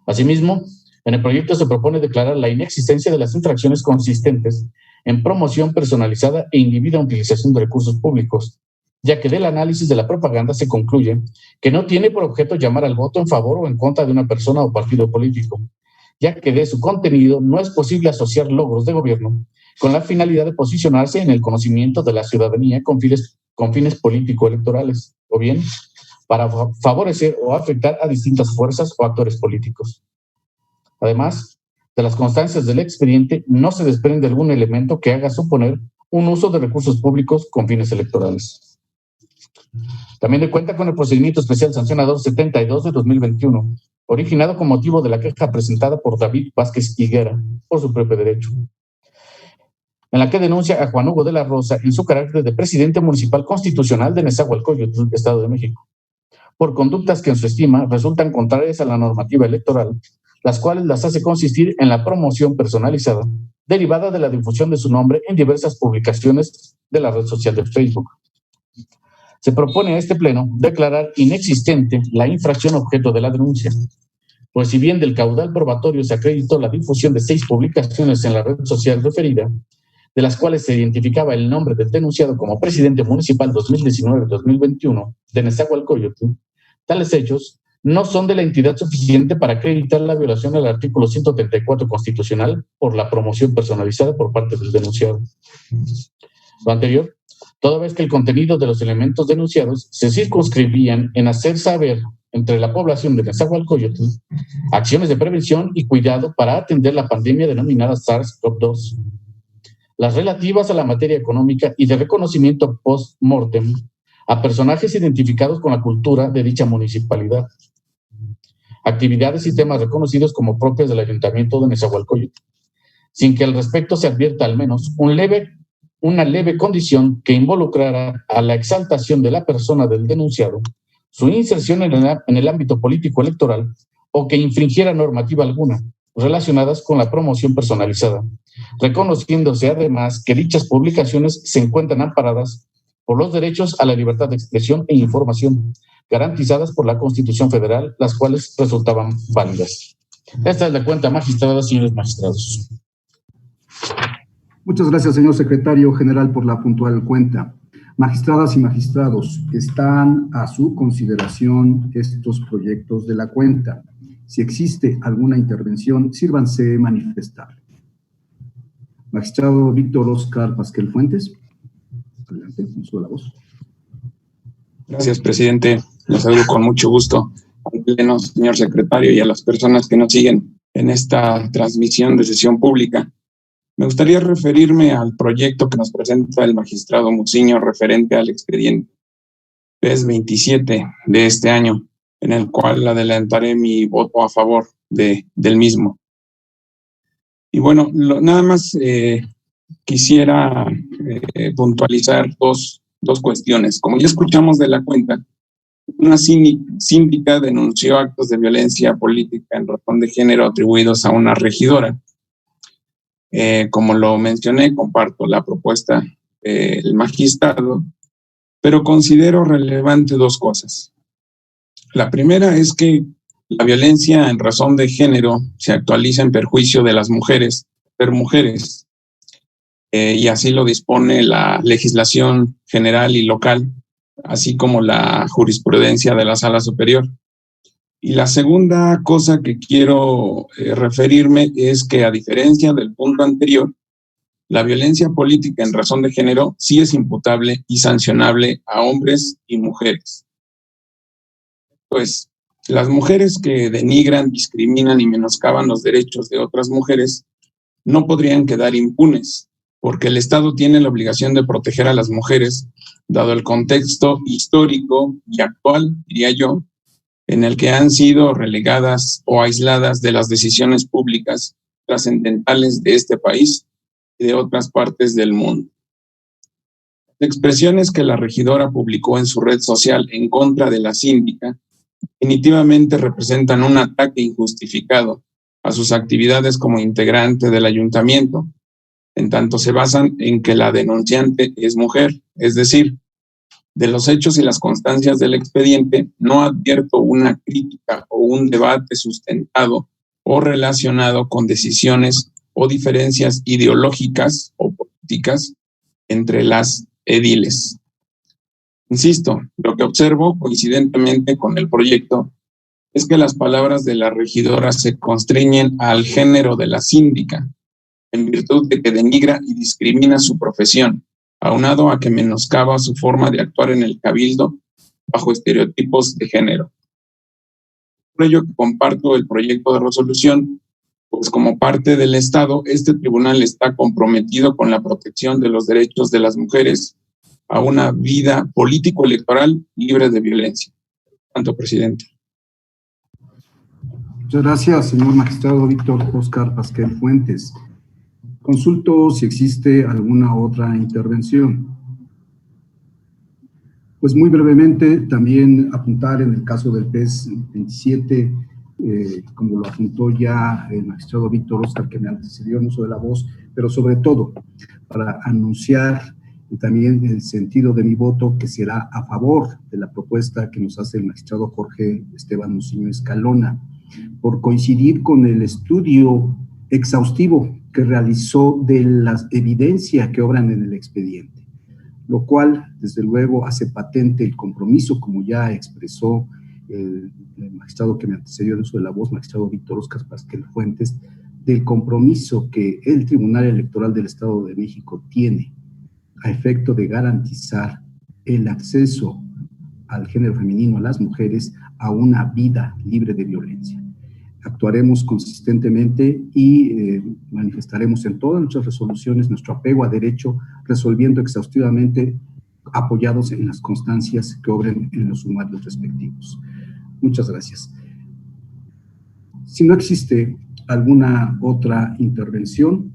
Asimismo, en el proyecto se propone declarar la inexistencia de las infracciones consistentes en promoción personalizada e indebida utilización de recursos públicos, ya que del análisis de la propaganda se concluye que no tiene por objeto llamar al voto en favor o en contra de una persona o partido político, ya que de su contenido no es posible asociar logros de gobierno con la finalidad de posicionarse en el conocimiento de la ciudadanía con fines político-electorales, o bien para favorecer o afectar a distintas fuerzas o actores políticos. Además, de las constancias del expediente no se desprende algún elemento que haga suponer un uso de recursos públicos con fines electorales. También de cuenta con el procedimiento especial sancionador 72 de 2021, originado con motivo de la queja presentada por David Vázquez Higuera por su propio derecho, en la que denuncia a Juan Hugo de la Rosa en su carácter de presidente municipal constitucional de Nezahualcóyotl, Estado de México, por conductas que en su estima resultan contrarias a la normativa electoral, las cuales las hace consistir en la promoción personalizada derivada de la difusión de su nombre en diversas publicaciones de la red social de Facebook. Se propone a este pleno declarar inexistente la infracción objeto de la denuncia, pues si bien del caudal probatorio se acreditó la difusión de 6 publicaciones en la red social referida, de las cuales se identificaba el nombre del denunciado como presidente municipal 2019-2021 de Nezahualcóyotl, tales hechos no son de la entidad suficiente para acreditar la violación al artículo 134 constitucional por la promoción personalizada por parte del denunciado. Lo anterior, toda vez que el contenido de los elementos denunciados se circunscribían en hacer saber entre la población de Nezahualcóyotl acciones de prevención y cuidado para atender la pandemia denominada SARS-CoV-2, las relativas a la materia económica y de reconocimiento post-mortem a personajes identificados con la cultura de dicha municipalidad, actividades y temas reconocidos como propios del Ayuntamiento de Nezahualcóyotl, sin que al respecto se advierta al menos una leve condición que involucrara a la exaltación de la persona del denunciado, su inserción en el ámbito político electoral o que infringiera normativa alguna relacionadas con la promoción personalizada, reconociéndose además que dichas publicaciones se encuentran amparadas por los derechos a la libertad de expresión e información, garantizadas por la Constitución Federal, las cuales resultaban válidas. Esta es la cuenta, magistrada, señores magistrados. Muchas gracias, señor secretario general, por la puntual cuenta. Magistradas y magistrados, están a su consideración estos proyectos de la cuenta. Si existe alguna intervención, sírvanse manifestar. Magistrado Víctor Oscar Pasquel Fuentes. Adelante, con su la voz. Gracias, presidente. Les saludo con mucho gusto al pleno, señor secretario, y a las personas que nos siguen en esta transmisión de sesión pública. Me gustaría referirme al proyecto que nos presenta el magistrado Muciño referente al expediente PES 27 de este año, en el cual adelantaré mi voto a favor del mismo. Y bueno, nada más quisiera puntualizar dos cuestiones. Como ya escuchamos de la cuenta, una síndica denunció actos de violencia política en razón de género atribuidos a una regidora. Como lo mencioné, comparto la propuesta del magistrado, pero considero relevante 2 cosas. La primera es que la violencia en razón de género se actualiza en perjuicio de las mujeres, ser mujeres, y así lo dispone la legislación general y local, así como la jurisprudencia de la Sala Superior. Y la segunda cosa que quiero referirme es que, a diferencia del punto anterior, la violencia política en razón de género sí es imputable y sancionable a hombres y mujeres. Pues las mujeres que denigran, discriminan y menoscaban los derechos de otras mujeres no podrían quedar impunes, porque el Estado tiene la obligación de proteger a las mujeres, dado el contexto histórico y actual, diría yo, en el que han sido relegadas o aisladas de las decisiones públicas trascendentales de este país y de otras partes del mundo. Las expresiones que la regidora publicó en su red social en contra de la síndica definitivamente representan un ataque injustificado a sus actividades como integrante del ayuntamiento, en tanto se basan en que la denunciante es mujer, es decir, de los hechos y las constancias del expediente no advierto una crítica o un debate sustentado o relacionado con decisiones o diferencias ideológicas o políticas entre las ediles. Insisto, lo que observo coincidentemente con el proyecto es que las palabras de la regidora se constriñen al género de la síndica, en virtud de que denigra y discrimina su profesión, aunado a que menoscaba su forma de actuar en el cabildo bajo estereotipos de género. Por ello que comparto el proyecto de resolución, pues como parte del Estado, este tribunal está comprometido con la protección de los derechos de las mujeres a una vida político-electoral libre de violencia. Tanto, presidente. Muchas gracias, señor magistrado Víctor Óscar Pasquel Fuentes. Consulto si existe alguna otra intervención. Pues muy brevemente, también apuntar en el caso del PES 27, como lo apuntó ya el magistrado Víctor Óscar, que me antecedió en uso de la voz, pero sobre todo para anunciar también el sentido de mi voto, que será a favor de la propuesta que nos hace el magistrado Jorge Esteban Muciño Escalona, por coincidir con el estudio exhaustivo que realizó de las evidencias que obran en el expediente, lo cual, desde luego, hace patente el compromiso, como ya expresó el magistrado que me antecedió en uso de la voz, magistrado Víctor Óscar Pasquel Fuentes, del compromiso que el Tribunal Electoral del Estado de México tiene a efecto de garantizar el acceso al género femenino, a las mujeres, a una vida libre de violencia. Actuaremos consistentemente y manifestaremos en todas nuestras resoluciones nuestro apego a derecho, resolviendo exhaustivamente, apoyados en las constancias que obren en los sumarios respectivos. Muchas gracias. Si no existe alguna otra intervención,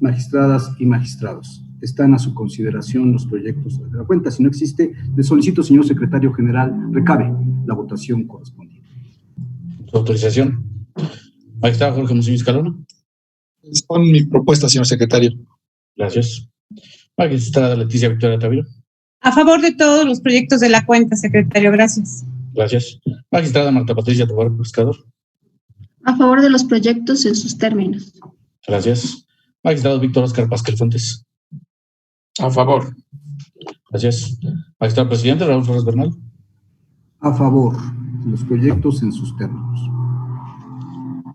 magistradas y magistrados, están a su consideración los proyectos de la cuenta. Si no existe, le solicito, señor secretario general, recabe la votación correspondiente. Su autorización. Magistrado Jorge Muciño Escalona. Con mi propuesta, señor secretario. Gracias. Magistrada Leticia Victoria Tavira. A favor de todos los proyectos de la cuenta, secretario. Gracias. Gracias. Magistrada Marta Patricia Tobar Pescador. A favor de los proyectos en sus términos. Gracias. Magistrado Víctor Óscar Pasquel Fuentes. A favor. Gracias. Magistrado presidente Raúl Flores Bernal. A favor de los proyectos en sus términos.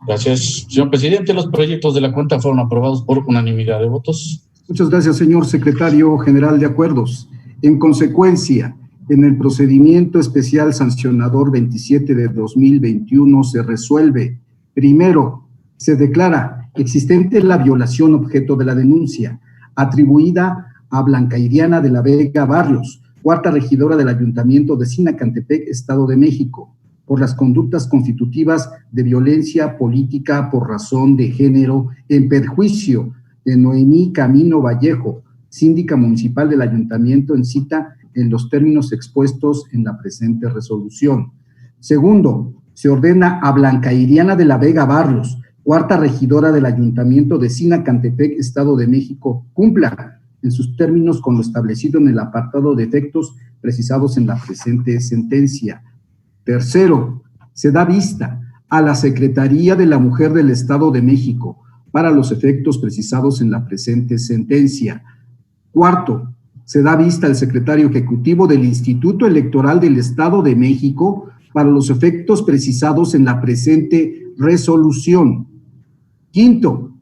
Gracias. Señor presidente, los proyectos de la cuenta fueron aprobados por unanimidad de votos. Muchas gracias, señor secretario general de Acuerdos. En consecuencia, en el procedimiento especial sancionador 27 de 2021 se resuelve: primero, se declara existente la violación objeto de la denuncia, atribuida a Blanca Iriana de la Vega Barrios, cuarta regidora del Ayuntamiento de Sinacantepec, Estado de México, por las conductas constitutivas de violencia política por razón de género en perjuicio de Noemí Camino Vallejo, síndica municipal del Ayuntamiento, en cita en los términos expuestos en la presente resolución. Segundo, se ordena a Blanca Iriana de la Vega Barrios, cuarta regidora del Ayuntamiento de Sinacantepec, Estado de México, cumpla en sus términos con lo establecido en el apartado de efectos precisados en la presente sentencia. Tercero, se da vista a la Secretaría de la Mujer del Estado de México para los efectos precisados en la presente sentencia. Cuarto, se da vista al secretario ejecutivo del Instituto Electoral del Estado de México para los efectos precisados en la presente resolución. Quinto,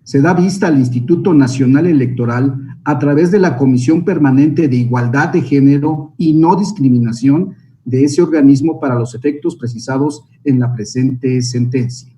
se da vista al Instituto Nacional Electoral a través de la Comisión Permanente de Igualdad de Género y No Discriminación de ese organismo para los efectos precisados en la presente sentencia.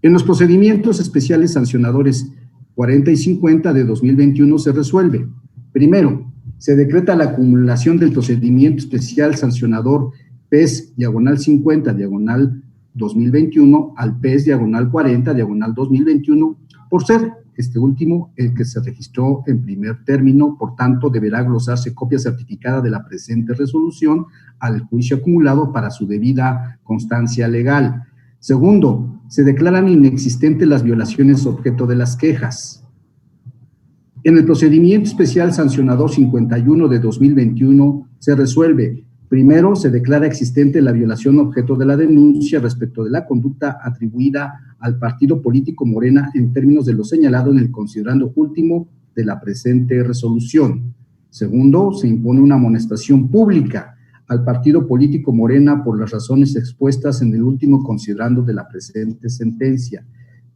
En los procedimientos especiales sancionadores 40 y 50 de 2021 se resuelve. Primero, se decreta la acumulación del procedimiento especial sancionador PES/50/2021 al PES/40/2021 por ser este último el que se registró en primer término. Por tanto, deberá glosarse copia certificada de la presente resolución al juicio acumulado para su debida constancia legal. Segundo, se declaran inexistentes las violaciones objeto de las quejas. En el procedimiento especial sancionador 51 de 2021 se resuelve. Primero, se declara existente la violación objeto de la denuncia respecto de la conducta atribuida al partido político Morena en términos de lo señalado en el considerando último de la presente resolución. Segundo, se impone una amonestación pública al partido político Morena por las razones expuestas en el último considerando de la presente sentencia.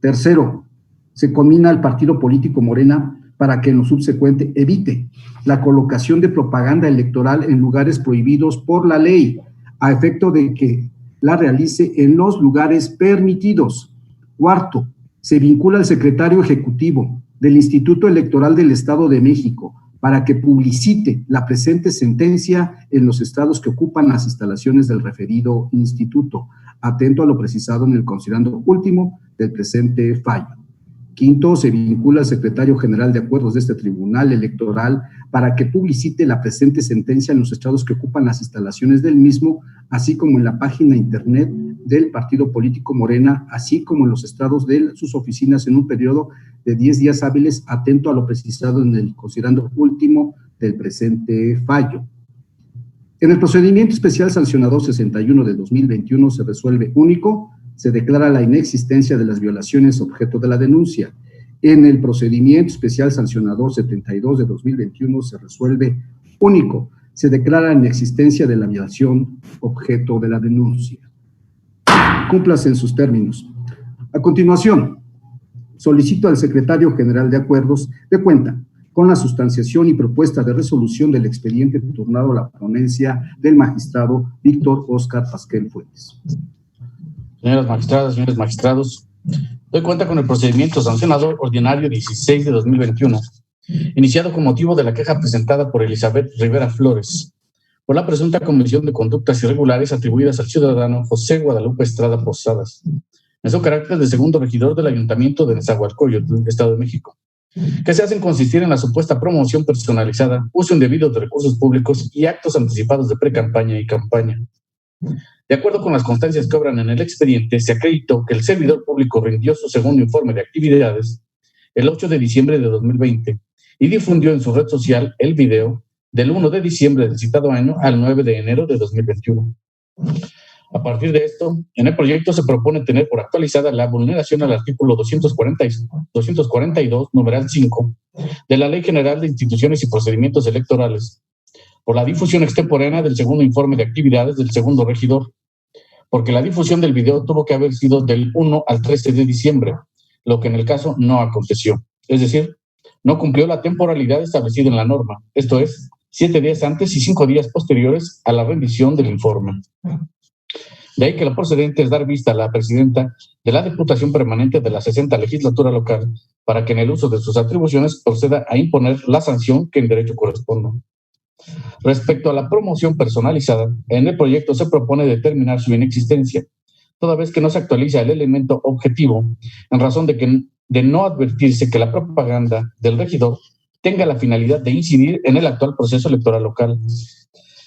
Tercero, se conmina al partido político Morena para que en lo subsecuente evite la colocación de propaganda electoral en lugares prohibidos por la ley, a efecto de que la realice en los lugares permitidos. Cuarto, se vincula al secretario ejecutivo del Instituto Electoral del Estado de México para que publicite la presente sentencia en los estados que ocupan las instalaciones del referido instituto, atento a lo precisado en el considerando último del presente fallo. Quinto, se vincula al secretario general de acuerdos de este tribunal electoral para que publicite la presente sentencia en los estados que ocupan las instalaciones del mismo, así como en la página internet del partido político Morena, así como en los estados de sus oficinas en un periodo de 10 días hábiles, atento a lo precisado en el considerando último del presente fallo. En el procedimiento especial sancionador 61 de 2021 se resuelve único. Se declara la inexistencia de las violaciones objeto de la denuncia. En el procedimiento especial sancionador 72 de 2021 se resuelve único. Se declara la inexistencia de la violación objeto de la denuncia. Cúmplase en sus términos. A continuación, solicito al secretario general de acuerdos de cuenta con la sustanciación y propuesta de resolución del expediente turnado a la ponencia del magistrado Víctor Óscar Pasquel Fuentes. Señoras magistradas, señores magistrados, doy cuenta con el procedimiento sancionador ordinario 16 de 2021, iniciado con motivo de la queja presentada por Elizabeth Rivera Flores, por la presunta comisión de conductas irregulares atribuidas al ciudadano José Guadalupe Estrada Posadas, en su carácter de segundo regidor del Ayuntamiento de Nezahualcóyotl, Estado de México, que se hacen consistir en la supuesta promoción personalizada, uso indebido de recursos públicos y actos anticipados de pre-campaña y campaña. De acuerdo con las constancias que obran en el expediente, se acreditó que el servidor público rindió su segundo informe de actividades el 8 de diciembre de 2020 y difundió en su red social el video del 1 de diciembre del citado año al 9 de enero de 2021. A partir de esto, en el proyecto se propone tener por actualizada la vulneración al artículo 242, numeral 5, de la Ley General de Instituciones y Procedimientos Electorales, por la difusión extemporánea del segundo informe de actividades del segundo regidor, porque la difusión del video tuvo que haber sido del 1 al 13 de diciembre, lo que en el caso no aconteció. Es decir, no cumplió la temporalidad establecida en la norma, esto es, 7 días antes y 5 días posteriores a la rendición del informe. De ahí que lo procedente es dar vista a la presidenta de la Diputación Permanente de la 60 Legislatura Local para que en el uso de sus atribuciones proceda a imponer la sanción que en derecho corresponda. Respecto a la promoción personalizada, en el proyecto se propone determinar su inexistencia, toda vez que no se actualiza el elemento objetivo, en razón de no advertirse que la propaganda del regidor tenga la finalidad de incidir en el actual proceso electoral local.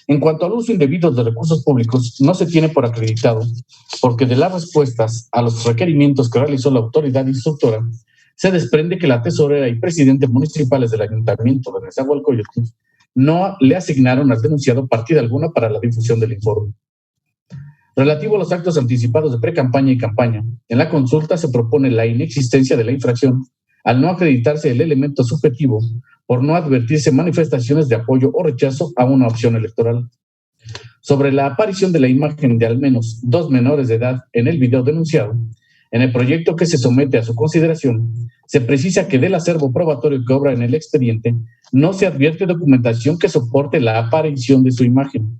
En cuanto al uso indebido de recursos públicos, no se tiene por acreditado, porque de las respuestas a los requerimientos que realizó la autoridad instructora, se desprende que la tesorera y presidente municipales del Ayuntamiento de Nezahualcóyotl no le asignaron al denunciado partida alguna para la difusión del informe. Relativo a los actos anticipados de pre-campaña y campaña, en la consulta se propone la inexistencia de la infracción al no acreditarse el elemento subjetivo por no advertirse manifestaciones de apoyo o rechazo a una opción electoral. Sobre la aparición de la imagen de al menos 2 menores de edad en el video denunciado, en el proyecto que se somete a su consideración, se precisa que del acervo probatorio que obra en el expediente no se advierte documentación que soporte la aparición de su imagen,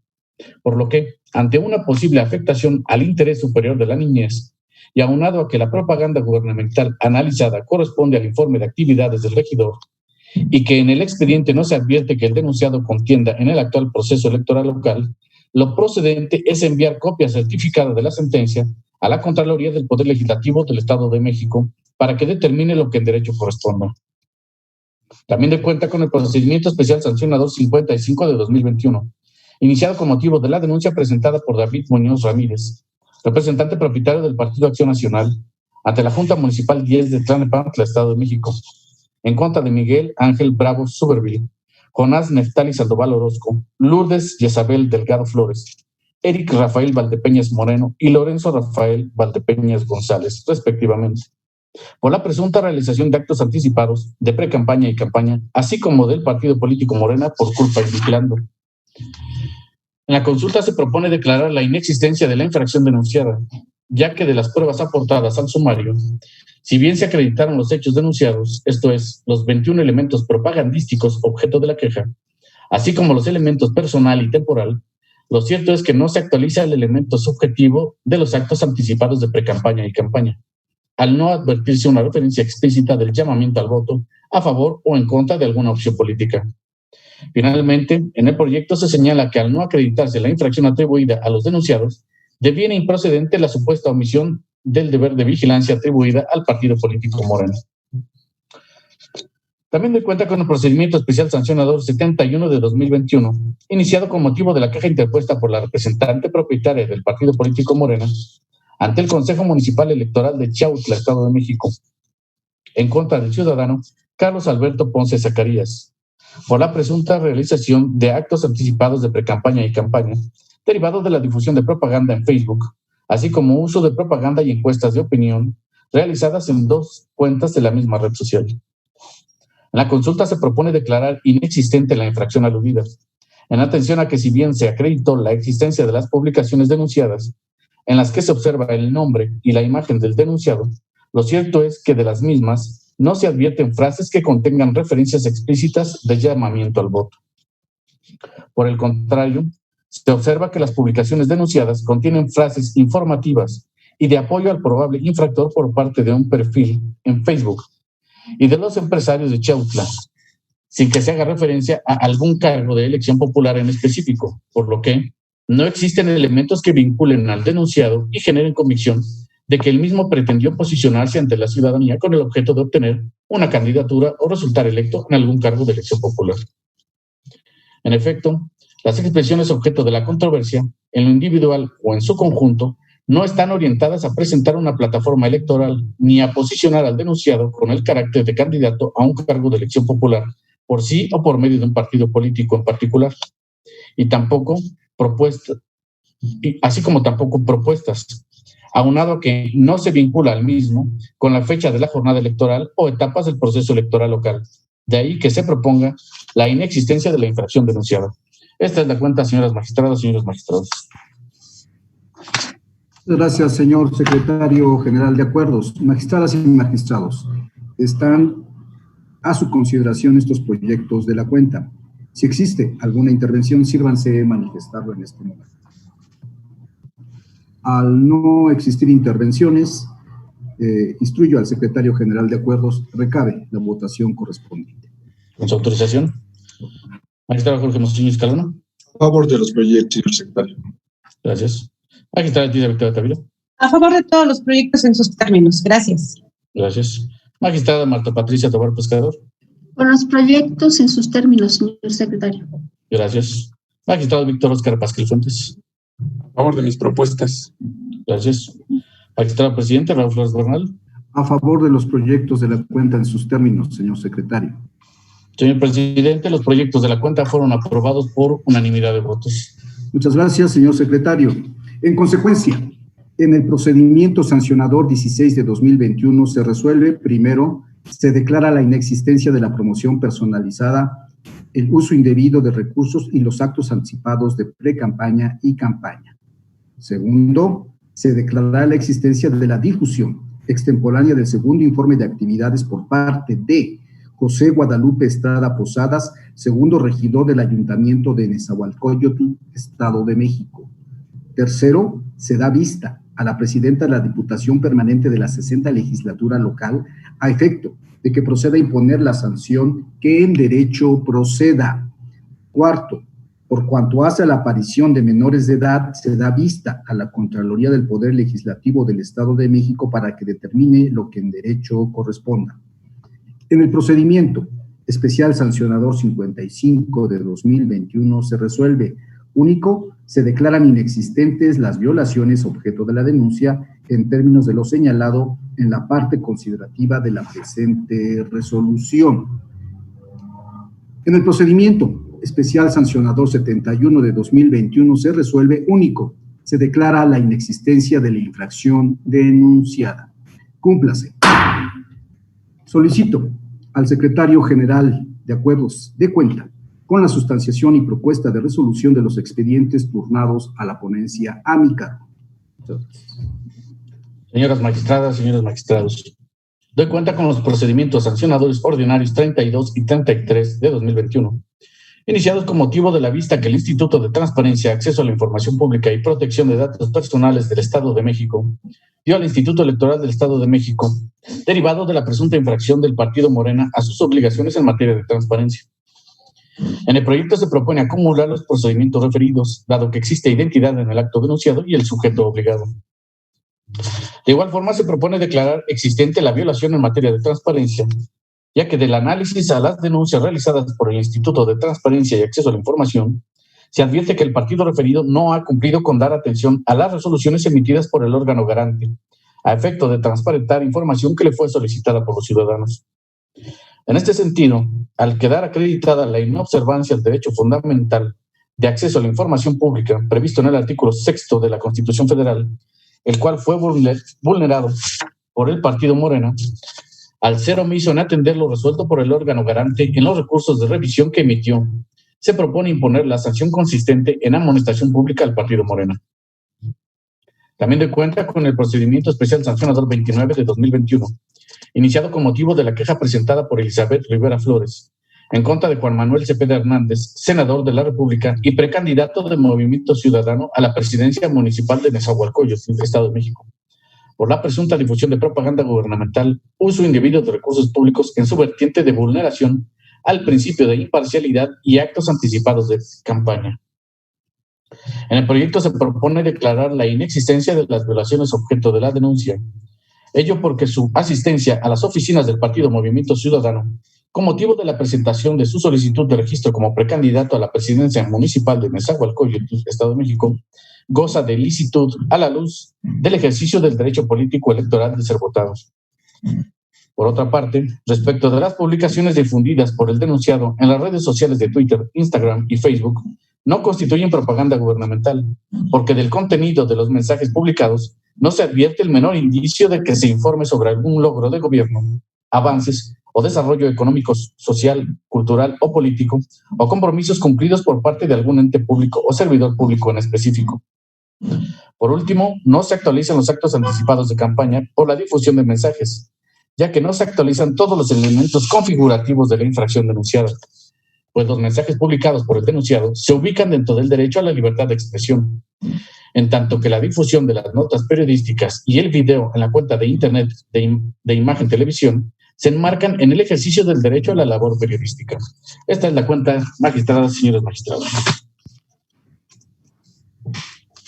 por lo que, ante una posible afectación al interés superior de la niñez, y aunado a que la propaganda gubernamental analizada corresponde al informe de actividades del regidor y que en el expediente no se advierte que el denunciado contienda en el actual proceso electoral local, lo procedente es enviar copia certificada de la sentencia a la Contraloría del Poder Legislativo del Estado de México para que determine lo que en derecho corresponda. También de cuenta con el procedimiento especial sancionador 55 de 2021, iniciado con motivo de la denuncia presentada por David Muñoz Ramírez, representante propietario del Partido Acción Nacional, ante la Junta Municipal 10 de Tlalnepantla, Estado de México, en contra de Miguel Ángel Bravo Suberville, Jonás Neftali Sandoval Orozco, Lourdes Yesabel Delgado Flores, Eric Rafael Valdepeñas Moreno y Lorenzo Rafael Valdepeñas González, respectivamente, por la presunta realización de actos anticipados de precampaña y campaña, así como del partido político Morena por culpa invigilando. En la consulta se propone declarar la inexistencia de la infracción denunciada, ya que de las pruebas aportadas al sumario, si bien se acreditaron los hechos denunciados, esto es, los 21 elementos propagandísticos objeto de la queja, así como los elementos personal y temporal, lo cierto es que no se actualiza el elemento subjetivo de los actos anticipados de precampaña y campaña, al no advertirse una referencia explícita del llamamiento al voto a favor o en contra de alguna opción política. Finalmente, en el proyecto se señala que al no acreditarse la infracción atribuida a los denunciados, deviene improcedente la supuesta omisión del deber de vigilancia atribuida al partido político Morena. También de cuenta con el procedimiento especial sancionador 71 de 2021, iniciado con motivo de la queja interpuesta por la representante propietaria del partido político Morena ante el Consejo Municipal Electoral de Chautla, Estado de México, en contra del ciudadano Carlos Alberto Ponce Zacarías, por la presunta realización de actos anticipados de precampaña y campaña, derivados de la difusión de propaganda en Facebook, así como uso de propaganda y encuestas de opinión realizadas en 2 cuentas de la misma red social. En la consulta se propone declarar inexistente la infracción aludida, en atención a que si bien se acreditó la existencia de las publicaciones denunciadas, en las que se observa el nombre y la imagen del denunciado, lo cierto es que de las mismas no se advierten frases que contengan referencias explícitas de llamamiento al voto. Por el contrario, se observa que las publicaciones denunciadas contienen frases informativas y de apoyo al probable infractor por parte de un perfil en Facebook y de los empresarios de Chautla, sin que se haga referencia a algún cargo de elección popular en específico, por lo que no existen elementos que vinculen al denunciado y generen convicción de que el mismo pretendió posicionarse ante la ciudadanía con el objeto de obtener una candidatura o resultar electo en algún cargo de elección popular. En efecto, las expresiones objeto de la controversia, en lo individual o en su conjunto, no están orientadas a presentar una plataforma electoral ni a posicionar al denunciado con el carácter de candidato a un cargo de elección popular por sí o por medio de un partido político en particular, y tampoco propuestas, así como tampoco propuestas, aunado a que no se vincula al mismo con la fecha de la jornada electoral o etapas del proceso electoral local. De ahí que se proponga la inexistencia de la infracción denunciada. Esta es la cuenta, señoras magistradas, señores magistrados. Gracias, señor secretario general de Acuerdos. Magistradas y magistrados, están a su consideración estos proyectos de la cuenta. Si existe alguna intervención, sírvanse manifestarlo en este momento. Al no existir intervenciones, instruyo al secretario general de Acuerdos, recabe la votación correspondiente. Con su autorización. Magistrado Jorge Mosillo Escalona. A favor de los proyectos, señor secretario. Gracias. Magistrada Leticia Victoria Tavira. A favor de todos los proyectos en sus términos. Gracias. Gracias. Magistrada Marta Patricia Tobar Pescador. Con los proyectos en sus términos, señor secretario. Gracias. Magistrado Víctor Oscar Pasquel Fuentes. A favor de mis propuestas. Gracias. Magistrado presidente Raúl Flores Bernal. A favor de los proyectos de la cuenta en sus términos, señor secretario. Señor presidente, los proyectos de la cuenta fueron aprobados por unanimidad de votos. Muchas gracias, señor secretario. En consecuencia, en el procedimiento sancionador 16 de 2021 se resuelve, primero, se declara la inexistencia de la promoción personalizada, el uso indebido de recursos y los actos anticipados de precampaña y campaña. Segundo, se declarará la existencia de la difusión extemporánea del segundo informe de actividades por parte de José Guadalupe Estrada Posadas, segundo regidor del Ayuntamiento de Nezahualcóyotl, Estado de México. Tercero, se da vista a la presidenta de la Diputación Permanente de la 60 Legislatura Local a efecto de que proceda a imponer la sanción que en derecho proceda. Cuarto, por cuanto hace a la aparición de menores de edad, se da vista a la Contraloría del Poder Legislativo del Estado de México para que determine lo que en derecho corresponda. En el procedimiento especial sancionador 55 de 2021 se resuelve: único, se declaran inexistentes las violaciones objeto de la denuncia en términos de lo señalado en la parte considerativa de la presente resolución. En el procedimiento especial sancionador 71 de 2021 se resuelve: único, se declara la inexistencia de la infracción denunciada. Cúmplase. Solicito al secretario general de Acuerdos de Cuenta con la sustanciación y propuesta de resolución de los expedientes turnados a la ponencia a mi cargo. Señoras magistradas, señores magistrados, doy cuenta con los procedimientos sancionadores ordinarios 32 y 33 de 2021, iniciados con motivo de la vista que el Instituto de Transparencia, Acceso a la Información Pública y Protección de Datos Personales del Estado de México dio al Instituto Electoral del Estado de México, derivado de la presunta infracción del partido Morena a sus obligaciones en materia de transparencia. En el proyecto se propone acumular los procedimientos referidos, dado que existe identidad en el acto denunciado y el sujeto obligado. De igual forma, se propone declarar existente la violación en materia de transparencia, ya que del análisis a las denuncias realizadas por el Instituto de Transparencia y Acceso a la Información, se advierte que el partido referido no ha cumplido con dar atención a las resoluciones emitidas por el órgano garante, a efecto de transparentar información que le fue solicitada por los ciudadanos. En este sentido, al quedar acreditada la inobservancia del derecho fundamental de acceso a la información pública previsto en el artículo 6 de la Constitución Federal, el cual fue vulnerado por el partido Morena, al ser omiso en atender lo resuelto por el órgano garante en los recursos de revisión que emitió, se propone imponer la sanción consistente en amonestación pública al partido Morena. También de cuenta con el procedimiento especial sancionador 29 de 2021, iniciado con motivo de la queja presentada por Elizabeth Rivera Flores, en contra de Juan Manuel Cepeda Hernández, senador de la República y precandidato del Movimiento Ciudadano a la presidencia municipal de Nezahualcóyotl, Estado de México, por la presunta difusión de propaganda gubernamental, uso indebido de recursos públicos en su vertiente de vulneración al principio de imparcialidad y actos anticipados de campaña. En el proyecto se propone declarar la inexistencia de las violaciones objeto de la denuncia, ello porque su asistencia a las oficinas del Partido Movimiento Ciudadano, con motivo de la presentación de su solicitud de registro como precandidato a la presidencia municipal de Nezahualcóyotl, Estado de México, goza de licitud a la luz del ejercicio del derecho político electoral de ser votados. Por otra parte, respecto de las publicaciones difundidas por el denunciado en las redes sociales de Twitter, Instagram y Facebook, no constituyen propaganda gubernamental, porque del contenido de los mensajes publicados no se advierte el menor indicio de que se informe sobre algún logro de gobierno, avances o desarrollo económico, social, cultural o político, o compromisos cumplidos por parte de algún ente público o servidor público en específico. Por último, no se actualizan los actos anticipados de campaña o la difusión de mensajes, ya que no se actualizan todos los elementos configurativos de la infracción denunciada, pues los mensajes publicados por el denunciado se ubican dentro del derecho a la libertad de expresión, en tanto que la difusión de las notas periodísticas y el video en la cuenta de Internet de Imagen Televisión se enmarcan en el ejercicio del derecho a la labor periodística. Esta es la cuenta, magistradas, señores magistrados.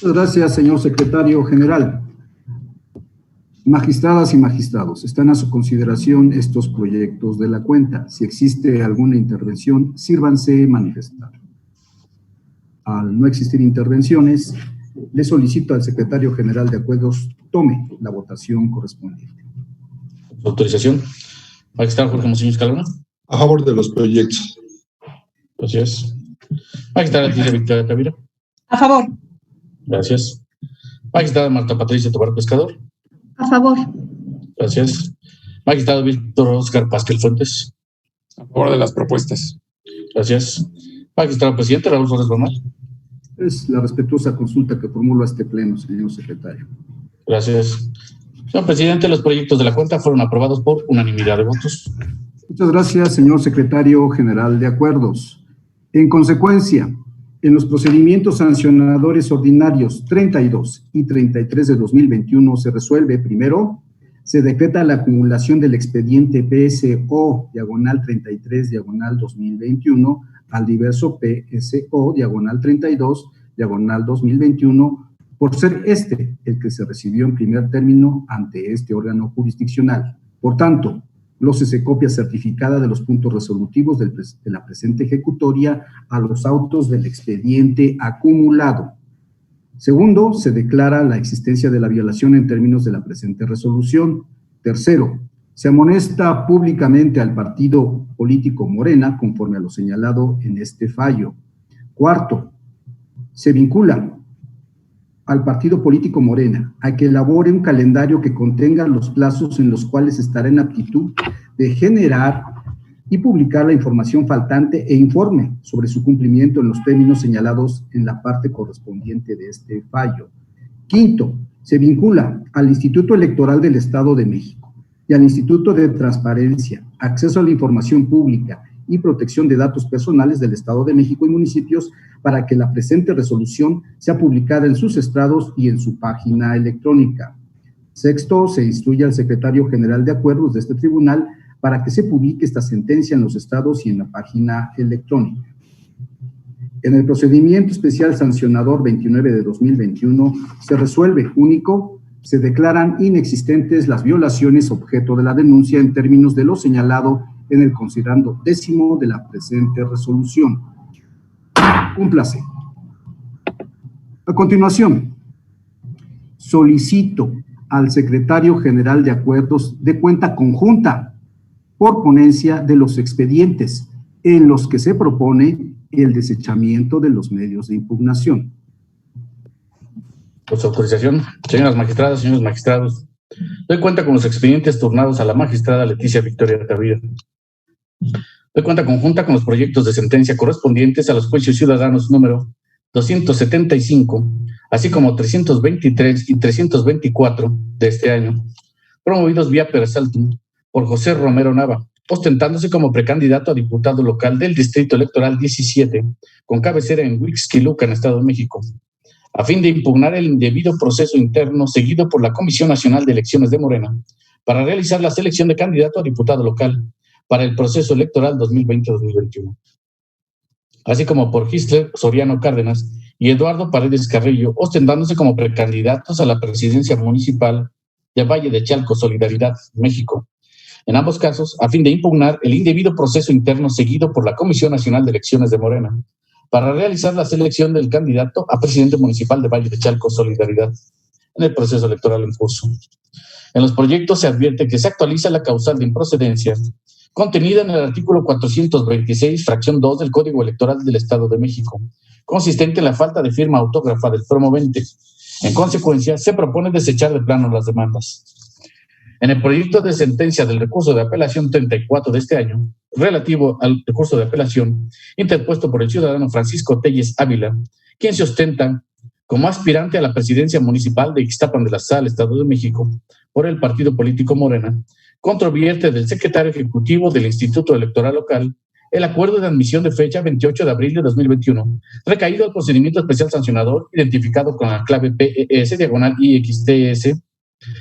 Muchas gracias, señor secretario general. Magistradas y magistrados, están a su consideración estos proyectos de la cuenta. Si existe alguna intervención, sírvanse manifestar. Al no existir intervenciones, le solicito al secretario general de Acuerdos tome la votación correspondiente. Autorización. Magistrado Jorge Monseñor Escalona. A favor de los proyectos. Gracias. Magistrada Leticia Victoria Tavira. A favor. Gracias. Magistrada Marta Patricia Tobar Pescador. A favor. Gracias. Magistrado Víctor Oscar Pasquel Fuentes. A favor de las propuestas. Gracias. Magistrado presidente Raúl Flores Bernal. Es la respetuosa consulta que formula este pleno, señor secretario. Gracias. Señor presidente, los proyectos de la cuenta fueron aprobados por unanimidad de votos. Muchas gracias, señor secretario general de Acuerdos. En consecuencia, En los procedimientos sancionadores ordinarios 32 y 33 de 2021 se resuelve, primero, se decreta la acumulación del expediente PSO, diagonal 33, diagonal 2021, al diverso PSO, diagonal 32, diagonal 2021, por ser este el que se recibió en primer término ante este órgano jurisdiccional. Por tanto, glósese copia certificada de los puntos resolutivos de la presente ejecutoria a los autos del expediente acumulado. Segundo, se declara la existencia de la violación en términos de la presente resolución. Tercero, se amonesta públicamente al partido político Morena conforme a lo señalado en este fallo. Cuarto, se vincula al partido político Morena a que elabore un calendario que contenga los plazos en los cuales estará en aptitud de generar y publicar la información faltante e informe sobre su cumplimiento en los términos señalados en la parte correspondiente de este fallo. Quinto, se vincula al Instituto Electoral del Estado de México y al Instituto de Transparencia, Acceso a la Información Pública y Protección de Datos Personales del Estado de México y municipios para que la presente resolución sea publicada en sus estrados y en su página electrónica. Sexto, se instruye al secretario general de acuerdos de este tribunal para que se publique esta sentencia en los estados y en la página electrónica. En el procedimiento especial sancionador 29 de 2021 se resuelve único, se declaran inexistentes las violaciones objeto de la denuncia en términos de lo señalado en el considerando 10º de la presente resolución. Cúmplase. A continuación, solicito al secretario general de acuerdos de cuenta conjunta por ponencia de los expedientes en los que se propone el desechamiento de los medios de impugnación. Por su autorización, señoras magistradas, señores magistrados, doy cuenta con los expedientes turnados a la magistrada Leticia Victoria Tavira. Doy cuenta conjunta con los proyectos de sentencia correspondientes a los juicios ciudadanos número 275, así como 323 y 324 de este año, promovidos vía per saltum por José Romero Nava, ostentándose como precandidato a diputado local del Distrito Electoral 17, con cabecera en Huixquiluca, en Estado de México, a fin de impugnar el indebido proceso interno seguido por la Comisión Nacional de Elecciones de Morena para realizar la selección de candidato a diputado local para el proceso electoral 2020-2021, así como por Gisler Soriano Cárdenas y Eduardo Paredes Carrillo, ostentándose como precandidatos a la presidencia municipal de Valle de Chalco, Solidaridad, México, en ambos casos, a fin de impugnar el indebido proceso interno seguido por la Comisión Nacional de Elecciones de Morena para realizar la selección del candidato a presidente municipal de Valle de Chalco, Solidaridad, en el proceso electoral en curso. En los proyectos se advierte que se actualiza la causal de improcedencia contenida en el artículo 426, fracción 2 del Código Electoral del Estado de México, consistente en la falta de firma autógrafa del promovente. En consecuencia, se propone desechar de plano las demandas. En el proyecto de sentencia del recurso de apelación 34 de este año, relativo al recurso de apelación interpuesto por el ciudadano Francisco Telles Ávila, quien se ostenta como aspirante a la presidencia municipal de Ixtapan de la Sal, Estado de México, por el partido político Morena, controvierte del secretario ejecutivo del Instituto Electoral Local el acuerdo de admisión de fecha 28 de abril de 2021, recaído al procedimiento especial sancionador identificado con la clave PES, diagonal IXTS,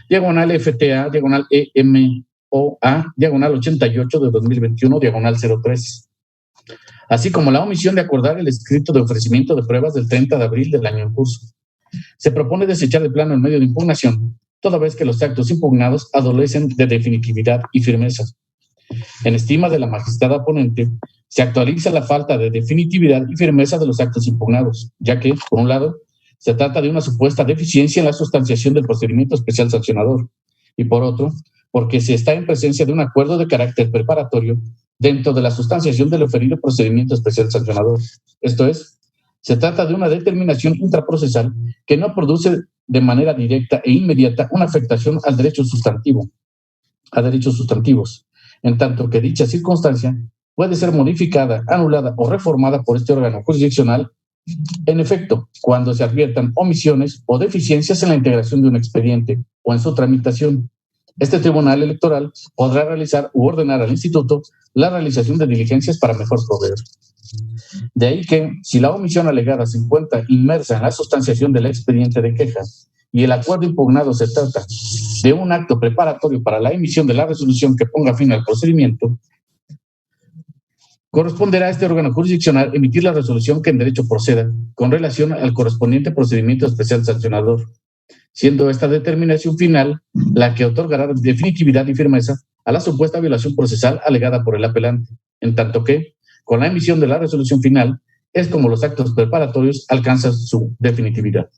diagonal FTA, diagonal EMOA, diagonal 88 de 2021, diagonal 03. Así como la omisión de acordar el escrito de ofrecimiento de pruebas del 30 de abril del año en curso. Se propone desechar de plano el medio de impugnación, toda vez que los actos impugnados adolecen de definitividad y firmeza. En estima de la magistrada ponente, se actualiza la falta de definitividad y firmeza de los actos impugnados, ya que, por un lado, se trata de una supuesta deficiencia en la sustanciación del procedimiento especial sancionador, y por otro, porque se está en presencia de un acuerdo de carácter preparatorio dentro de la sustanciación del referido procedimiento especial sancionador. Esto es, se trata de una determinación intraprocesal que no produce de manera directa e inmediata una afectación al derecho sustantivo, a derechos sustantivos, en tanto que dicha circunstancia puede ser modificada, anulada o reformada por este órgano jurisdiccional, en efecto, cuando se adviertan omisiones o deficiencias en la integración de un expediente o en su tramitación. Este tribunal electoral podrá realizar u ordenar al instituto la realización de diligencias para mejor proveer. De ahí que, si la omisión alegada se encuentra inmersa en la sustanciación del expediente de quejas y el acuerdo impugnado se trata de un acto preparatorio para la emisión de la resolución que ponga fin al procedimiento, corresponderá a este órgano jurisdiccional emitir la resolución que en derecho proceda con relación al correspondiente procedimiento especial sancionador, siendo esta determinación final la que otorgará definitividad y firmeza a la supuesta violación procesal alegada por el apelante, en tanto que, con la emisión de la resolución final, es como los actos preparatorios alcanzan su definitividad.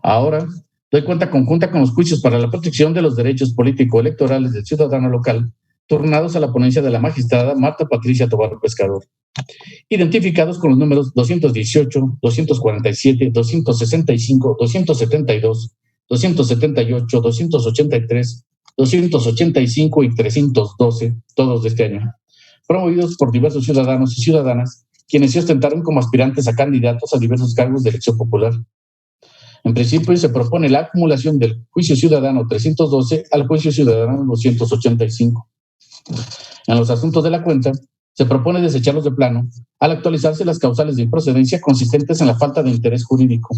Ahora, doy cuenta conjunta con los juicios para la protección de los derechos político-electorales del ciudadano local, turnados a la ponencia de la magistrada Marta Patricia Tobar Pescador, identificados con los números 218, 247, 265, 272, 278, 283, 285 y 312, todos de este año, promovidos por diversos ciudadanos y ciudadanas, quienes se ostentaron como aspirantes a candidatos a diversos cargos de elección popular. En principio, se propone la acumulación del juicio ciudadano 312 al juicio ciudadano 285. En los asuntos de la cuenta, se propone desecharlos de plano al actualizarse las causales de improcedencia consistentes en la falta de interés jurídico,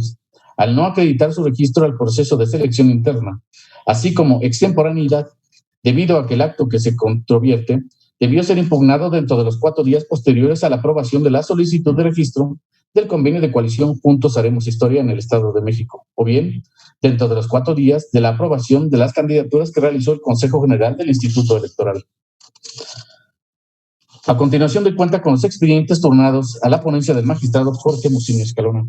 al no acreditar su registro al proceso de selección interna, así como extemporaneidad, debido a que el acto que se controvierte debió ser impugnado dentro de los 4 días posteriores a la aprobación de la solicitud de registro del convenio de coalición Juntos Haremos Historia en el Estado de México, o bien dentro de los 4 días de la aprobación de las candidaturas que realizó el Consejo General del Instituto Electoral. A continuación, doy cuenta con los expedientes turnados a la ponencia del magistrado Jorge Muciño Escalona.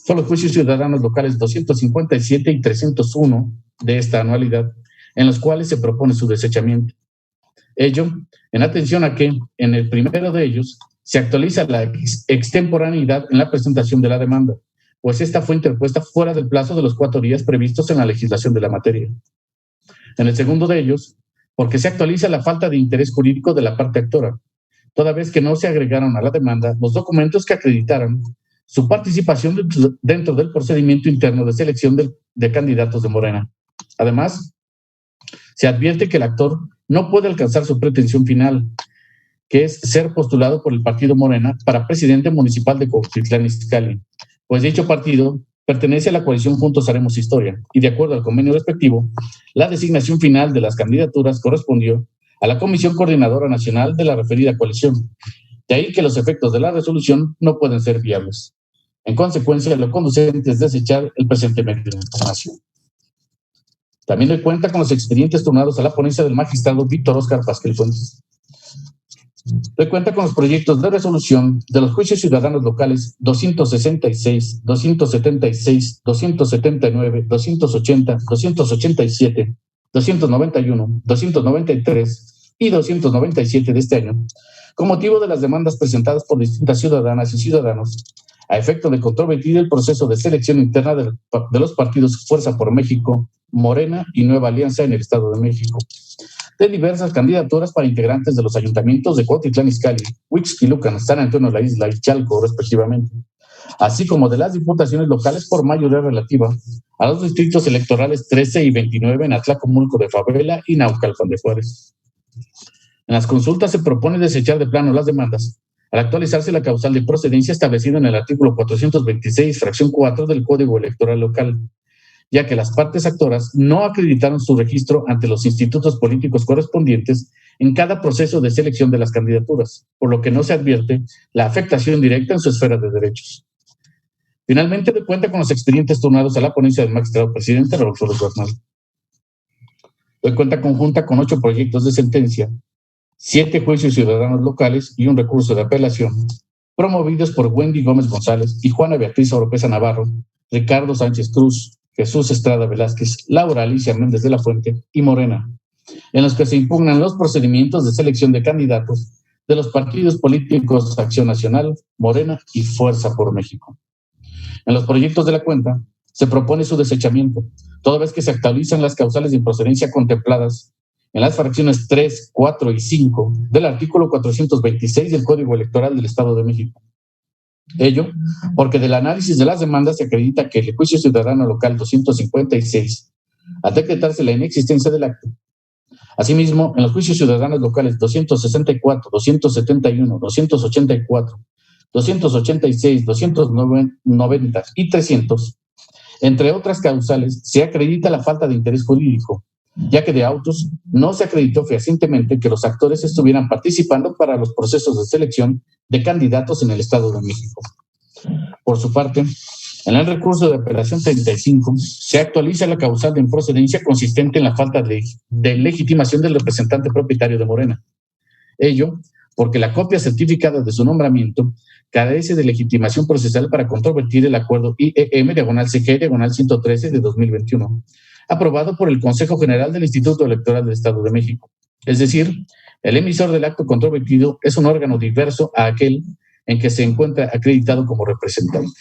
Son los juicios ciudadanos locales 257 y 301 de esta anualidad, en los cuales se propone su desechamiento. Ello, en atención a que, en el primero de ellos, se actualiza la extemporaneidad en la presentación de la demanda, pues esta fue interpuesta fuera del plazo de los 4 días previstos en la legislación de la materia. En el segundo de ellos, porque se actualiza la falta de interés jurídico de la parte actora, toda vez que no se agregaron a la demanda los documentos que acreditaran su participación dentro del procedimiento interno de selección de candidatos de Morena. Además, se advierte que el actor no puede alcanzar su pretensión final, que es ser postulado por el partido Morena para presidente municipal de Cuautitlán Izcalli, pues dicho partido pertenece a la coalición Juntos Haremos Historia y, de acuerdo al convenio respectivo, la designación final de las candidaturas correspondió a la Comisión Coordinadora Nacional de la referida coalición. De ahí que los efectos de la resolución no pueden ser viables. En consecuencia, lo conducente es desechar el presente medio de información. También doy cuenta con los expedientes turnados a la ponencia del magistrado Víctor Óscar Pasquel Fuentes. Doy cuenta con los proyectos de resolución de los juicios ciudadanos locales 266, 276, 279, 280, 287, 291, 293 y 297 de este año, con motivo de las demandas presentadas por distintas ciudadanas y ciudadanos a efecto de controvertir el proceso de selección interna de los partidos Fuerza por México, Morena y Nueva Alianza en el Estado de México, de diversas candidaturas para integrantes de los ayuntamientos de Cuautitlán Izcalli, Huixquilucan, San Antonio de la Isla y Chalco, respectivamente, así como de las diputaciones locales por mayoría relativa a los distritos electorales 13 y 29 en Atlacomulco de Favela y Naucalpan de Juárez. En las consultas se propone desechar de plano las demandas al actualizarse la causal de procedencia establecida en el artículo 426, fracción 4 del Código Electoral Local, ya que las partes actoras no acreditaron su registro ante los institutos políticos correspondientes en cada proceso de selección de las candidaturas, por lo que no se advierte la afectación directa en su esfera de derechos. Finalmente, doy cuenta con los expedientes turnados a la ponencia del magistrado presidente Rodolfo Bernal. Doy cuenta conjunta con 8 proyectos de sentencia, 7 juicios ciudadanos locales y un recurso de apelación, promovidos por Wendy Gómez González y Juana Beatriz Oropesa Navarro, Ricardo Sánchez Cruz, Jesús Estrada Velázquez, Laura Alicia Méndez de la Fuente y Morena, en los que se impugnan los procedimientos de selección de candidatos de los partidos políticos Acción Nacional, Morena y Fuerza por México. En los proyectos de la cuenta se propone su desechamiento, toda vez que se actualizan las causales de improcedencia contempladas en las fracciones 3, 4 y 5 del artículo 426 del Código Electoral del Estado de México. Ello porque del análisis de las demandas se acredita que el juicio ciudadano local 256, al decretarse la inexistencia del acto, Asimismo, en los juicios ciudadanos locales 264, 271, 284, 286, 290 y 300, entre otras causales, se acredita la falta de interés jurídico, ya que de autos no se acreditó fehacientemente que los actores estuvieran participando para los procesos de selección de candidatos en el Estado de México. Por su parte, en el recurso de apelación 35, se actualiza la causal de improcedencia consistente en la falta de legitimación del representante propietario de Morena. Ello porque la copia certificada de su nombramiento carece de legitimación procesal para controvertir el acuerdo IEM-CG-113 de 2021, aprobado por el Consejo General del Instituto Electoral del Estado de México. Es decir, el emisor del acto controvertido es un órgano diverso a aquel en que se encuentra acreditado como representante.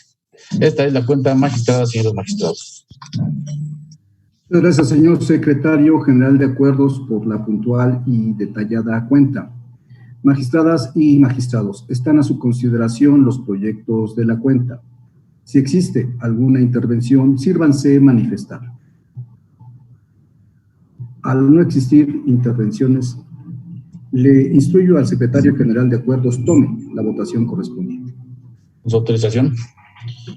Esta es la cuenta, magistrada, señores magistrados. Muchas gracias, señor secretario general de Acuerdos, por la puntual y detallada cuenta. Magistradas y magistrados, están a su consideración los proyectos de la cuenta. Si existe alguna intervención, sírvanse manifestar. Al no existir intervenciones, le instruyo al secretario general de Acuerdos tome la votación correspondiente. Su autorización.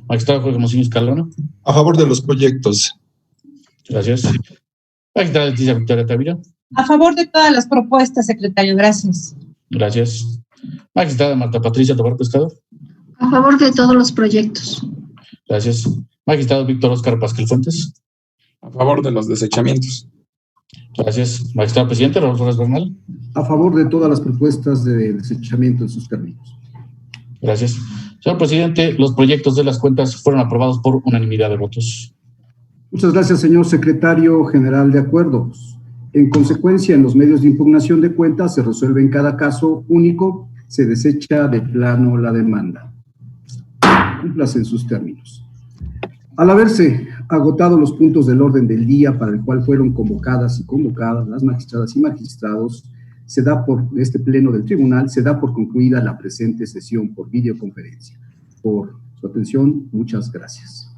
Magistrado Jorge Hermosillo Escalona. A favor de los proyectos. Gracias. Magistrada Leticia Victoria Tavira. A favor de todas las propuestas, secretario. Gracias. Gracias. Magistrada Marta Patricia Tobar Pescador. A favor de todos los proyectos. Gracias. Magistrado Víctor Oscar Pascal Fuentes. A favor de los desechamientos. Gracias. Magistrado presidente Raúl Flores Bernal. A favor de todas las propuestas de desechamiento en sus términos. Gracias. Señor presidente, los proyectos de las cuentas fueron aprobados por unanimidad de votos. Muchas gracias, señor secretario general de Acuerdos. En consecuencia, en los medios de impugnación de cuentas se resuelve en cada caso único, se desecha de plano la demanda. Cúmplase en sus términos. Al haberse agotado los puntos del orden del día para el cual fueron convocadas y convocadas las magistradas y magistrados, se da por este pleno del tribunal, se da por concluida la presente sesión por videoconferencia. Por su atención, muchas gracias.